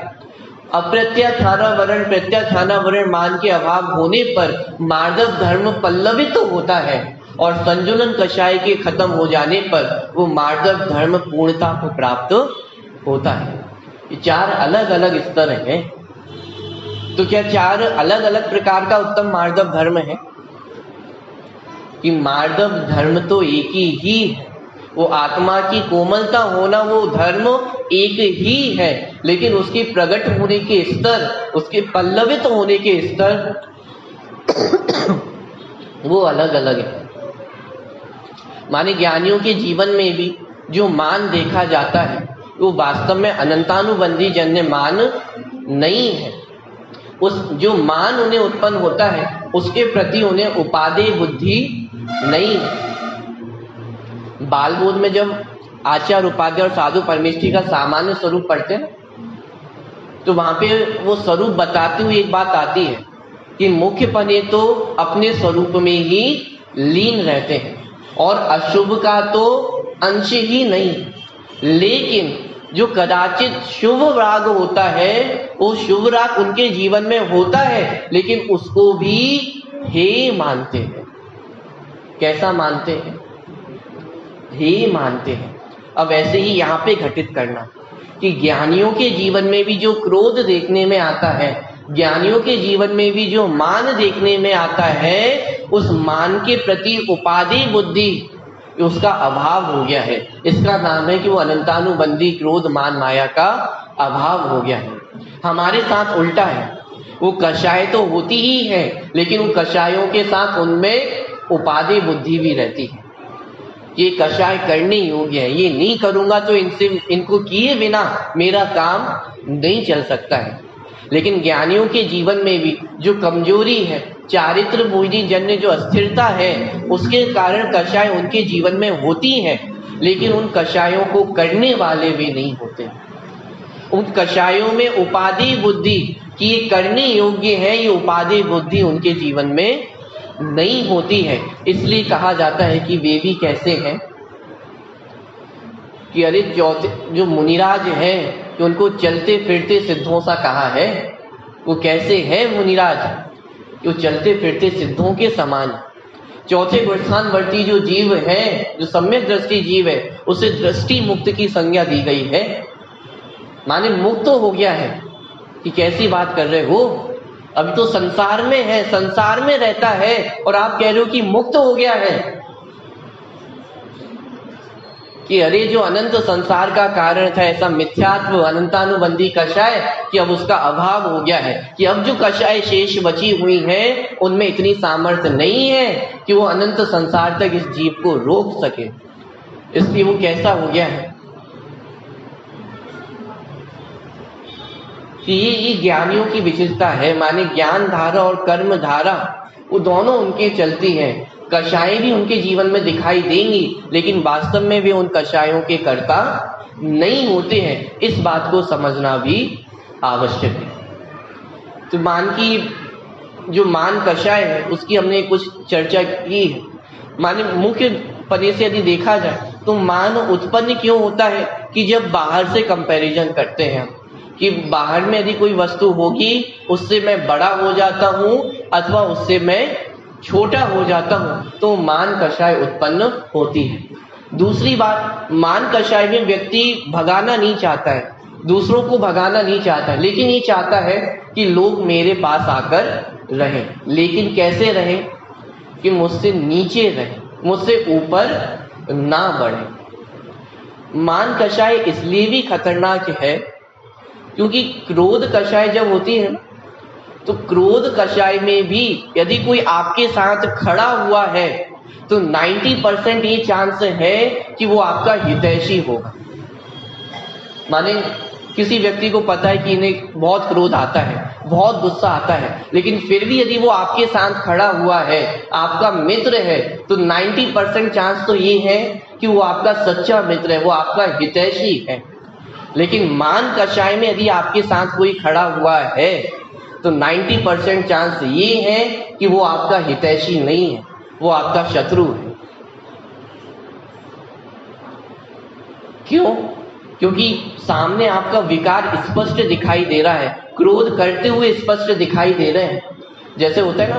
S1: अप्रत्याख्यानावरण प्रत्याख्यानावरण मान के अभाव होने पर मार्दव धर्म पल्लवित तो होता है, और संजुलन कषाय के खत्म हो जाने पर वो मार्दव धर्म पूर्णता को प्राप्त होता है। ये 4 अलग अलग स्तर हैं। तो क्या 4 अलग अलग प्रकार का उत्तम मार्दव धर्म है? कि मार्दव धर्म तो एक ही है। वो आत्मा की कोमलता होना, वो धर्म एक ही है, लेकिन उसके प्रकट होने के स्तर, उसके पल्लवित होने के स्तर वो अलग अलग है। माने ज्ञानियों के जीवन में भी जो मान देखा जाता है वो वास्तव में अनंतानुबंधी जन्य मान नहीं है। उस जो मान उन्हें उत्पन्न होता है उसके प्रति उन्हें उपादेय बुद्धि नहीं है। बाल बोध में जब आचार्य उपाध्याय और साधु परमेष्ठी का सामान्य स्वरूप पढ़ते हैं तो वहां पे वो स्वरूप बताते हुए एक बात आती है कि मुख्य पने तो अपने स्वरूप में ही लीन रहते हैं और अशुभ का तो अंश ही नहीं, लेकिन जो कदाचित शुभ राग होता है वो शुभ राग उनके जीवन में होता है, लेकिन उसको भी हे मानते हैं। कैसा मानते हैं? हे मानते हैं। अब ऐसे ही यहाँ पे घटित करना कि ज्ञानियों के जीवन में भी जो क्रोध देखने में आता है, ज्ञानियों के जीवन में भी जो मान देखने में आता है, उस मान के प्रति उपाधि बुद्धि उसका अभाव हो गया है। इसका नाम है कि वो अनंतानुबंधी क्रोध मान माया का अभाव हो गया है। हमारे साथ उल्टा है, वो कषाय तो होती ही है, लेकिन उन कषायों के साथ उनमें उपाधि बुद्धि भी रहती है। ये कषाय करने योग्य है, ये नहीं करूंगा तो इनको किए बिना मेरा काम नहीं चल सकता है। लेकिन ज्ञानियों के जीवन में भी जो कमजोरी है चारित्र बुद्धि जन्य जो अस्थिरता है उसके कारण कषाय उनके जीवन में होती है, लेकिन उन कषायों को करने वाले भी नहीं होते। उन कषायों में उपाधि बुद्धि कि ये करने योग्य है, ये उपाधि बुद्धि उनके जीवन में नहीं होती है। इसलिए कहा जाता है कि वे भी कैसे हैं कि अरे जो मुनिराज हैं कि उनको चलते फिरते सिद्धों सा कहा है, वो कैसे है मुनिराज, वो चलते फिरते सिद्धों के समान। चौथे गुणस्थानवर्ती जो जीव है, जो सम्यक दृष्टि जीव है, उसे दृष्टि मुक्त की संज्ञा दी गई है, माने मुक्त हो गया है। कि कैसी बात कर रहे हो, अभी तो संसार में है, संसार में रहता है और आप कह रहे हो कि मुक्त हो गया है। कि अरे जो अनंत संसार का कारण था, ऐसा मिथ्यात्व अनंतानुबंधी कषाय कि अब उसका अभाव हो गया है, कि अब जो कषाय शेष बची हुई है उनमें इतनी सामर्थ्य नहीं है कि वो अनंत संसार तक इस जीव को रोक सके, इसलिए वो कैसा हो गया है। कि ये ज्ञानियों की विशेषता है, माने ज्ञान धारा और कर्म धारा वो दोनों उनके चलती हैं। कषाय भी उनके जीवन में दिखाई देंगी, लेकिन वास्तव में वे उन कषायों के कर्ता नहीं होते हैं। इस बात को समझना भी आवश्यक है। तो मान की जो मान कषाय है उसकी हमने कुछ चर्चा की है। माने मुख्य पने से यदि देखा जाए तो मान उत्पन्न क्यों होता है कि जब बाहर से कंपैरिजन करते हैं कि बाहर में यदि कोई वस्तु होगी उससे मैं बड़ा हो जाता हूं अथवा उससे मैं छोटा हो जाता हूं, तो मान कषाय उत्पन्न होती है। दूसरी बात, मान कषाय में व्यक्ति भगाना नहीं चाहता है, दूसरों को भगाना नहीं चाहता है, लेकिन ये चाहता है कि लोग मेरे पास आकर रहें। लेकिन कैसे रहें कि मुझसे नीचे रहें, मुझसे ऊपर ना बढ़े। मान कषाय इसलिए भी खतरनाक है क्योंकि क्रोध कषाय जब होती है तो क्रोध कषाय में भी यदि कोई आपके साथ खड़ा हुआ है तो 90% ये चांस है कि वो आपका हितैषी होगा। माने किसी व्यक्ति को पता है कि इन्हें बहुत क्रोध आता है, बहुत गुस्सा आता है, लेकिन फिर भी यदि वो आपके साथ खड़ा हुआ है, आपका मित्र है, तो 90% चांस तो ये है कि वो आपका सच्चा मित्र है, वो आपका हितैषी है। लेकिन मान कषाय में यदि आपके साथ कोई खड़ा हुआ है तो 90% चांस ये है कि वो आपका हितैषी नहीं है, वो आपका शत्रु है। क्यों? क्योंकि सामने आपका विकार स्पष्ट दिखाई दे रहा है, क्रोध करते हुए स्पष्ट दिखाई दे रहे हैं। जैसे होता है ना,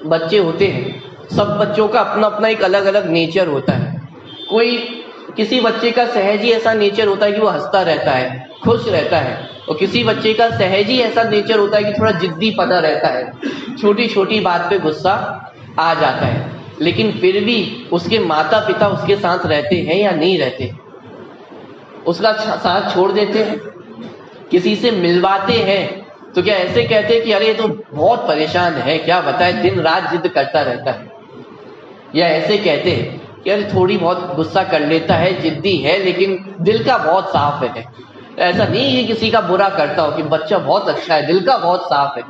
S1: बच्चे होते हैं, सब बच्चों का अपना अपना एक अलग अलग नेचर होता है। किसी बच्चे का सहज ही ऐसा नेचर होता है कि वो हंसता रहता है, खुश रहता है, और किसी बच्चे का सहज ही ऐसा नेचर होता है कि थोड़ा जिद्दी पना रहता है, छोटी छोटी बात पे गुस्सा आ जाता है। लेकिन फिर भी उसके माता पिता उसके साथ रहते हैं या नहीं रहते, उसका साथ छोड़ देते हैं, किसी से मिलवाते हैं तो क्या ऐसे कहते हैं कि अरे ये तो बहुत परेशान है, क्या बताए दिन रात जिद करता रहता है, या ऐसे कहते हैं कि अरे थोड़ी बहुत गुस्सा कर लेता है, जिद्दी है, लेकिन दिल का बहुत साफ है। ऐसा नहीं है किसी का बुरा करता हो कि बच्चा बहुत अच्छा है, दिल का बहुत साफ है।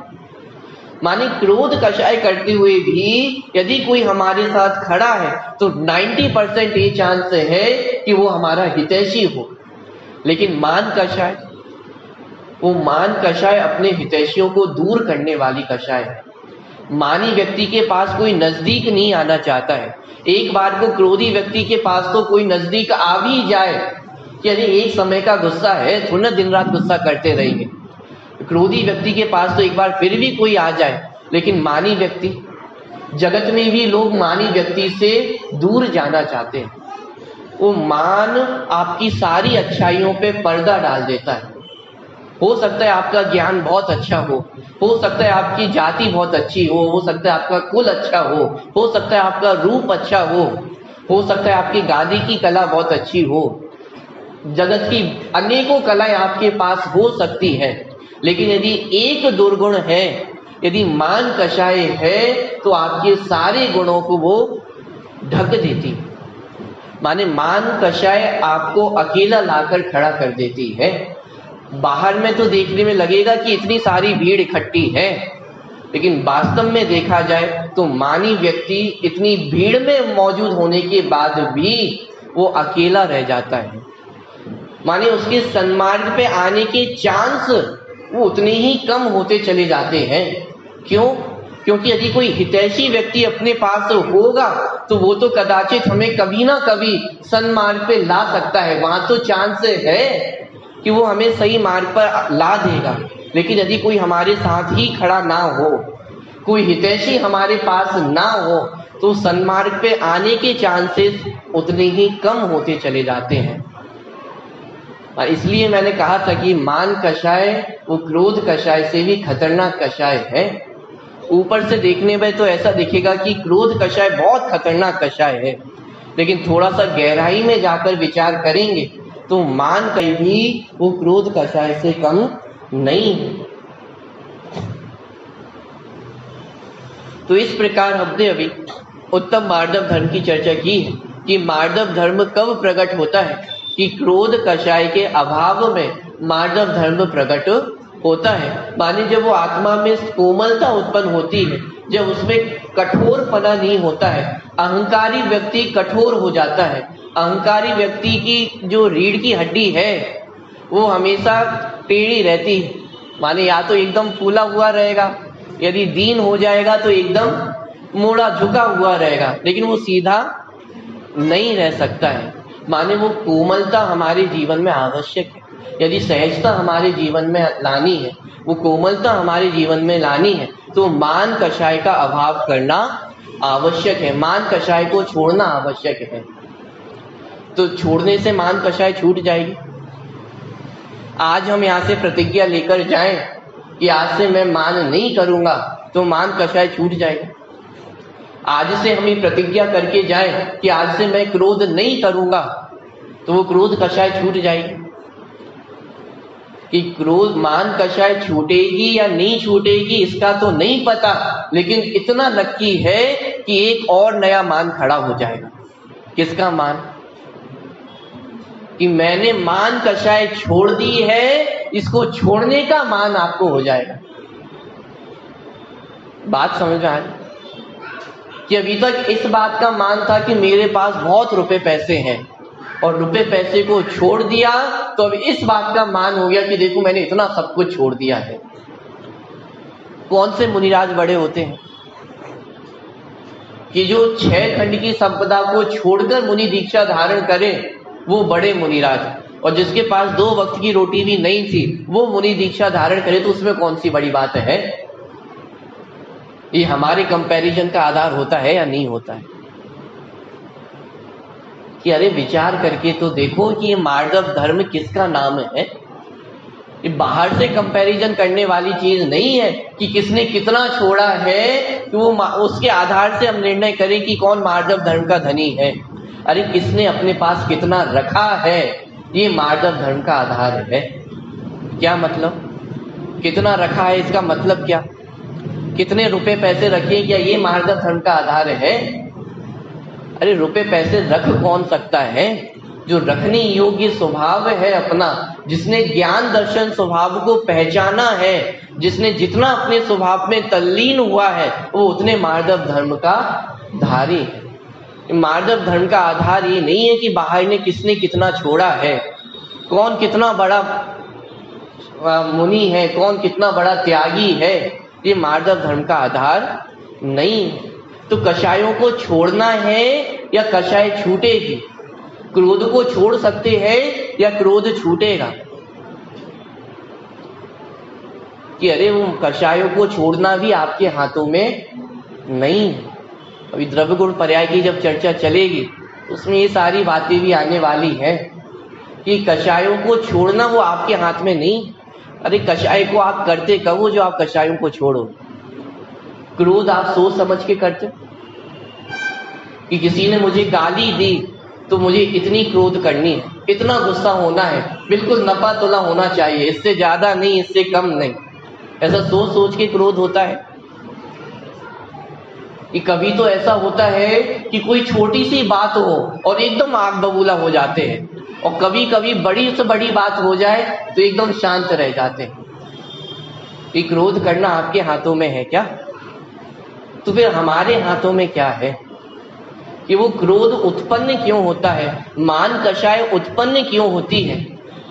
S1: माने क्रोध कषाय करते हुए भी यदि कोई हमारे साथ खड़ा है तो 90% ये चांस है कि वो हमारा हितैषी हो। लेकिन मान कषाय, वो मान कषाय अपने हितैषियों को दूर करने वाली कषाय है। मानी व्यक्ति के पास कोई नजदीक नहीं आना चाहता है। एक बार को क्रोधी व्यक्ति के पास तो कोई नजदीक आ भी जाए कि अरे एक समय का गुस्सा है, थोड़ा दिन रात गुस्सा करते रहेंगे, क्रोधी व्यक्ति के पास तो एक बार फिर भी कोई आ जाए। लेकिन मानी व्यक्ति, जगत में भी लोग मानी व्यक्ति से दूर जाना चाहते हैं। वो मान आपकी सारी अच्छाइयों पे पर्दा डाल देता है। हो सकता है आपका ज्ञान बहुत अच्छा हो सकता है आपकी जाति बहुत अच्छी हो सकता है आपका कुल अच्छा हो सकता है आपका रूप अच्छा हो सकता है आपकी गादी की कला बहुत अच्छी हो, जगत की अनेकों कलाएं आपके पास हो सकती है। लेकिन यदि एक दुर्गुण है, यदि मान कषाय है, तो आपके सारे गुणों को वो ढक देती। माने मान कषाय आपको अकेला लाकर खड़ा कर देती है। बाहर में तो देखने में लगेगा कि इतनी सारी भीड़ इकट्ठी है, लेकिन वास्तव में देखा जाए तो मानी व्यक्ति इतनी भीड़ में मौजूद होने के बाद भी वो अकेला रह जाता है। माने उसके सन्मार्ग पे आने के चांस वो उतने ही कम होते चले जाते हैं। क्यों? क्योंकि यदि कोई हितैषी व्यक्ति अपने पास होगा तो वो तो कदाचित हमें कभी ना कभी सन्मार्ग पे ला सकता है, वहां तो चांस है कि वो हमें सही मार्ग पर ला देगा। लेकिन यदि कोई हमारे साथ ही खड़ा ना हो, कोई हितैषी हमारे पास ना हो, तो सन्मार्ग पे आने के चांसेस उतने ही कम होते चले जाते हैं। और इसलिए मैंने कहा था कि मान कषाय वो क्रोध कषाय से भी खतरनाक कषाय है। ऊपर से देखने में तो ऐसा दिखेगा कि क्रोध कषाय बहुत खतरनाक कषाय है, लेकिन थोड़ा सा गहराई में जाकर विचार करेंगे तो मान कहीं भी वो क्रोध कषाय से कम नहीं है। तो इस प्रकार हमने अभी उत्तम मार्दव धर्म की चर्चा की है कि मार्दव धर्म कब प्रकट होता है कि क्रोध कषाय के अभाव में मार्दव धर्म प्रकट होता है। माने जब वो आत्मा में कोमलता उत्पन्न होती है, जब उसमें कठोरपना नहीं होता है, अहंकारी व्यक्ति कठोर हो जाता है। अहंकारी व्यक्ति की जो रीढ़ की हड्डी है वो हमेशा टेढ़ी रहती है। माने या तो एकदम फूला हुआ रहेगा, यदि दीन हो जाएगा तो एकदम मोड़ा झुका हुआ रहेगा, लेकिन वो सीधा नहीं रह सकता है। माने वो कोमलता हमारे जीवन में आवश्यक है। यदि सहजता हमारे जीवन में लानी है, वो कोमलता हमारे जीवन में लानी है, तो मान कषाय का अभाव करना आवश्यक है, मान कषाय को छोड़ना आवश्यक है। तो छोड़ने से मान कषाय छूट जाएगी। आज हम यहाँ से प्रतिज्ञा लेकर जाएं कि आज से मैं मान नहीं करूंगा, तो मान कषाय छूट जाएगा। आज से हम ये प्रतिज्ञा करके जाएं कि आज से मैं क्रोध नहीं करूंगा, तो वो क्रोध कषाय छूट जाएगी। कि क्रोध मान कषाय छूटेगी या नहीं छूटेगी इसका तो नहीं पता, लेकिन इतना नक्की है कि एक और नया मान खड़ा हो जाएगा। किसका मान? कि मैंने मान कषाय छोड़ दी है, इसको छोड़ने का मान आपको हो जाएगा। बात समझ में आ रही? कि अभी तक इस बात का मान था कि मेरे पास बहुत रुपए पैसे हैं, और रुपए पैसे को छोड़ दिया तो अब इस बात का मान हो गया कि देखो मैंने इतना सब कुछ छोड़ दिया है। कौन से मुनिराज बड़े होते हैं कि जो 6 खंड की संपदा को छोड़कर मुनि दीक्षा धारण करें, वो बड़े मुनिराज। और जिसके पास 2 वक्त की रोटी भी नहीं थी वो मुनि दीक्षा धारण करे, तो उसमें कौन सी बड़ी बात है? ये हमारे कंपैरिजन का आधार होता है या नहीं होता है? कि अरे विचार करके तो देखो कि ये मार्दव धर्म किसका नाम है। ये बाहर से कंपैरिजन करने वाली चीज नहीं है कि किसने कितना छोड़ा है कि वो उसके आधार से हम निर्णय करें कि कौन मार्दव धर्म का धनी है। अरे किसने अपने पास कितना रखा है, ये मार्दव धर्म का आधार है। क्या मतलब? कितना रखा है इसका मतलब क्या? कितने रुपए पैसे रखे, क्या ये मार्दव धर्म का आधार है? अरे रुपए पैसे रख कौन सकता है? जो रखने योग्य स्वभाव है अपना, जिसने ज्ञान दर्शन स्वभाव को पहचाना है, जिसने जितना अपने स्वभाव में तल्लीन हुआ है, वो उतने मार्दव धर्म का धारी है। मार्दव धर्म का आधार ये नहीं है कि बाहर ने किसने कितना छोड़ा है, कौन कितना बड़ा मुनि है, कौन कितना बड़ा त्यागी है। ये मार्दव धर्म का आधार नहीं है। तो कषायों को छोड़ना है या कषाय छूटेगी? क्रोध को छोड़ सकते हैं या क्रोध छूटेगा? कि अरे वो कषायों को छोड़ना भी आपके हाथों में नहीं है। अभी द्रव्य गुण पर्याय की जब चर्चा चलेगी उसमें ये सारी बातें भी आने वाली है कि कषायों को छोड़ना वो आपके हाथ में नहीं। अरे कषाय को आप करते कब हो जो आप कषायों को छोड़ो? क्रोध आप सोच समझ के करते कि किसी ने मुझे गाली दी तो मुझे इतनी क्रोध करनी है, इतना गुस्सा होना है, बिल्कुल नपा तुला होना चाहिए, इससे ज्यादा नहीं, इससे कम नहीं। ऐसा सोच सोच के क्रोध होता है। कि कभी तो ऐसा होता है कि कोई छोटी सी बात हो और एकदम आग बबूला हो जाते हैं, और कभी कभी बड़ी से बड़ी बात हो जाए तो एकदम शांत रह जाते हैं। कि क्रोध करना आपके हाथों में है क्या? तो फिर हमारे हाथों में क्या है कि वो क्रोध उत्पन्न क्यों होता है, मान कषाय उत्पन्न क्यों होती है?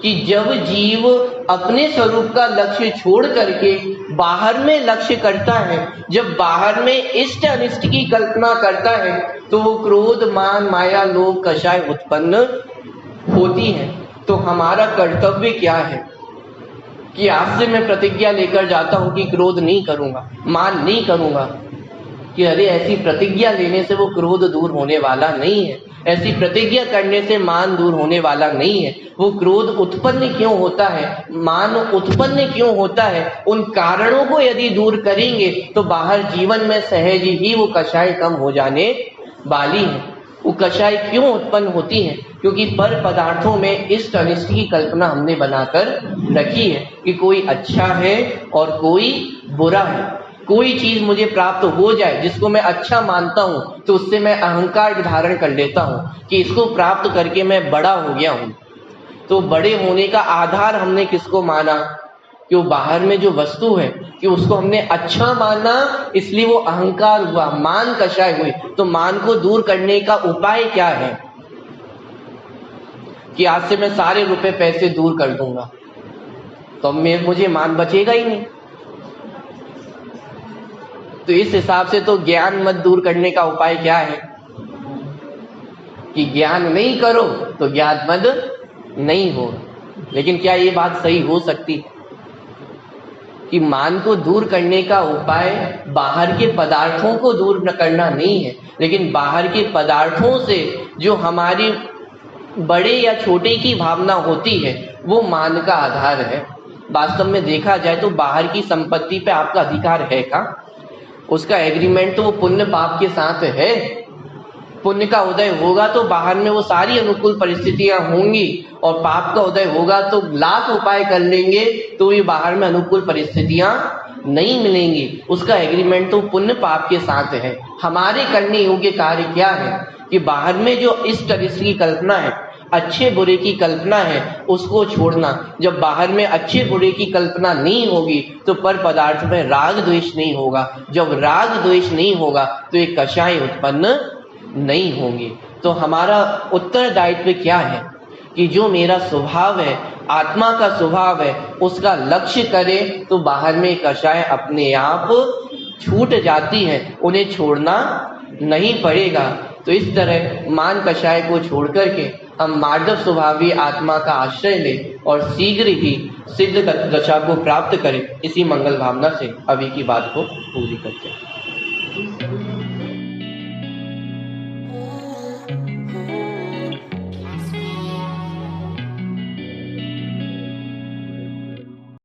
S1: कि जब जीव अपने स्वरूप का लक्ष्य छोड़ करके बाहर में लक्ष्य करता है, जब बाहर में इष्ट अनिष्ट की कल्पना करता है, तो वो क्रोध मान माया लोभ कषाय उत्पन्न होती है। तो हमारा कर्तव्य क्या है कि आज से मैं प्रतिज्ञा लेकर जाता हूं कि क्रोध नहीं करूंगा, मान नहीं करूंगा, कि अरे ऐसी प्रतिज्ञा लेने से वो क्रोध दूर होने वाला नहीं है, ऐसी प्रतिज्ञा करने से मान दूर होने वाला नहीं है। वो क्रोध उत्पन्न क्यों होता है, मान उत्पन्न क्यों होता है, उन कारणों को यदि दूर करेंगे तो बाहर जीवन में सहज ही वो कषाय कम हो जाने वाली है। वो कषाय क्यों उत्पन्न होती है? क्योंकि पर पदार्थों में इष्ट अनिष्ट की कल्पना हमने बनाकर रखी है कि कोई अच्छा है और कोई बुरा है। कोई चीज मुझे प्राप्त हो जाए जिसको मैं अच्छा मानता हूं, तो उससे मैं अहंकार धारण कर लेता हूं कि इसको प्राप्त करके मैं बड़ा हो गया हूं। तो बड़े होने का आधार हमने किसको माना? कि वो बाहर में जो वस्तु है कि उसको हमने अच्छा माना, इसलिए वो अहंकार हुआ, मान कषाय हुई। तो मान को दूर करने का उपाय क्या है कि आज से मैं सारे रुपए पैसे दूर कर दूंगा, तो मुझे मान बचेगा ही नहीं। तो इस हिसाब से तो ज्ञान मत दूर करने का उपाय क्या है कि ज्ञान नहीं करो तो ज्ञान मद नहीं हो। लेकिन क्या ये बात सही हो सकती है कि मान को दूर करने का उपाय बाहर के पदार्थों को दूर न करना नहीं है, लेकिन बाहर के पदार्थों से जो हमारी बड़े या छोटे की भावना होती है वो मान का आधार है। वास्तव में देखा जाए तो बाहर की संपत्ति पे आपका अधिकार है का? उसका एग्रीमेंट तो वो पुण्य पाप के साथ है। पुण्य का उदय होगा तो बाहर में वो सारी अनुकूल परिस्थितियां होंगी, और पाप का उदय होगा तो लाख उपाय कर लेंगे तो ये बाहर में अनुकूल परिस्थितियां नहीं मिलेंगी। उसका एग्रीमेंट तो पुण्य पाप के साथ है। हमारे करने योग्य कार्य क्या है कि बाहर में जो इष्ट अनिष्ट की कल्पना है, अच्छे बुरे की कल्पना है, उसको छोड़ना। जब बाहर में अच्छे बुरे की कल्पना नहीं होगी तो पर पदार्थ में राग द्वेष नहीं होगा। जब राग द्वेष नहीं होगा तो ये कषाय उत्पन्न नहीं होंगे। तो हमारा उत्तरदायित्व क्या है कि जो मेरा स्वभाव है, आत्मा का स्वभाव है, उसका लक्ष्य करे तो बाहर में कषाय अपने आप छूट जाती है, उन्हें छोड़ना नहीं पड़ेगा। तो इस तरह मान कषाय को छोड़ करके हम मार्दव स्वभावी आत्मा का आश्रय लें और शीघ्र ही सिद्ध दशा को प्राप्त करें। इसी मंगल भावना से अभी की बात को पूरी करते हैं।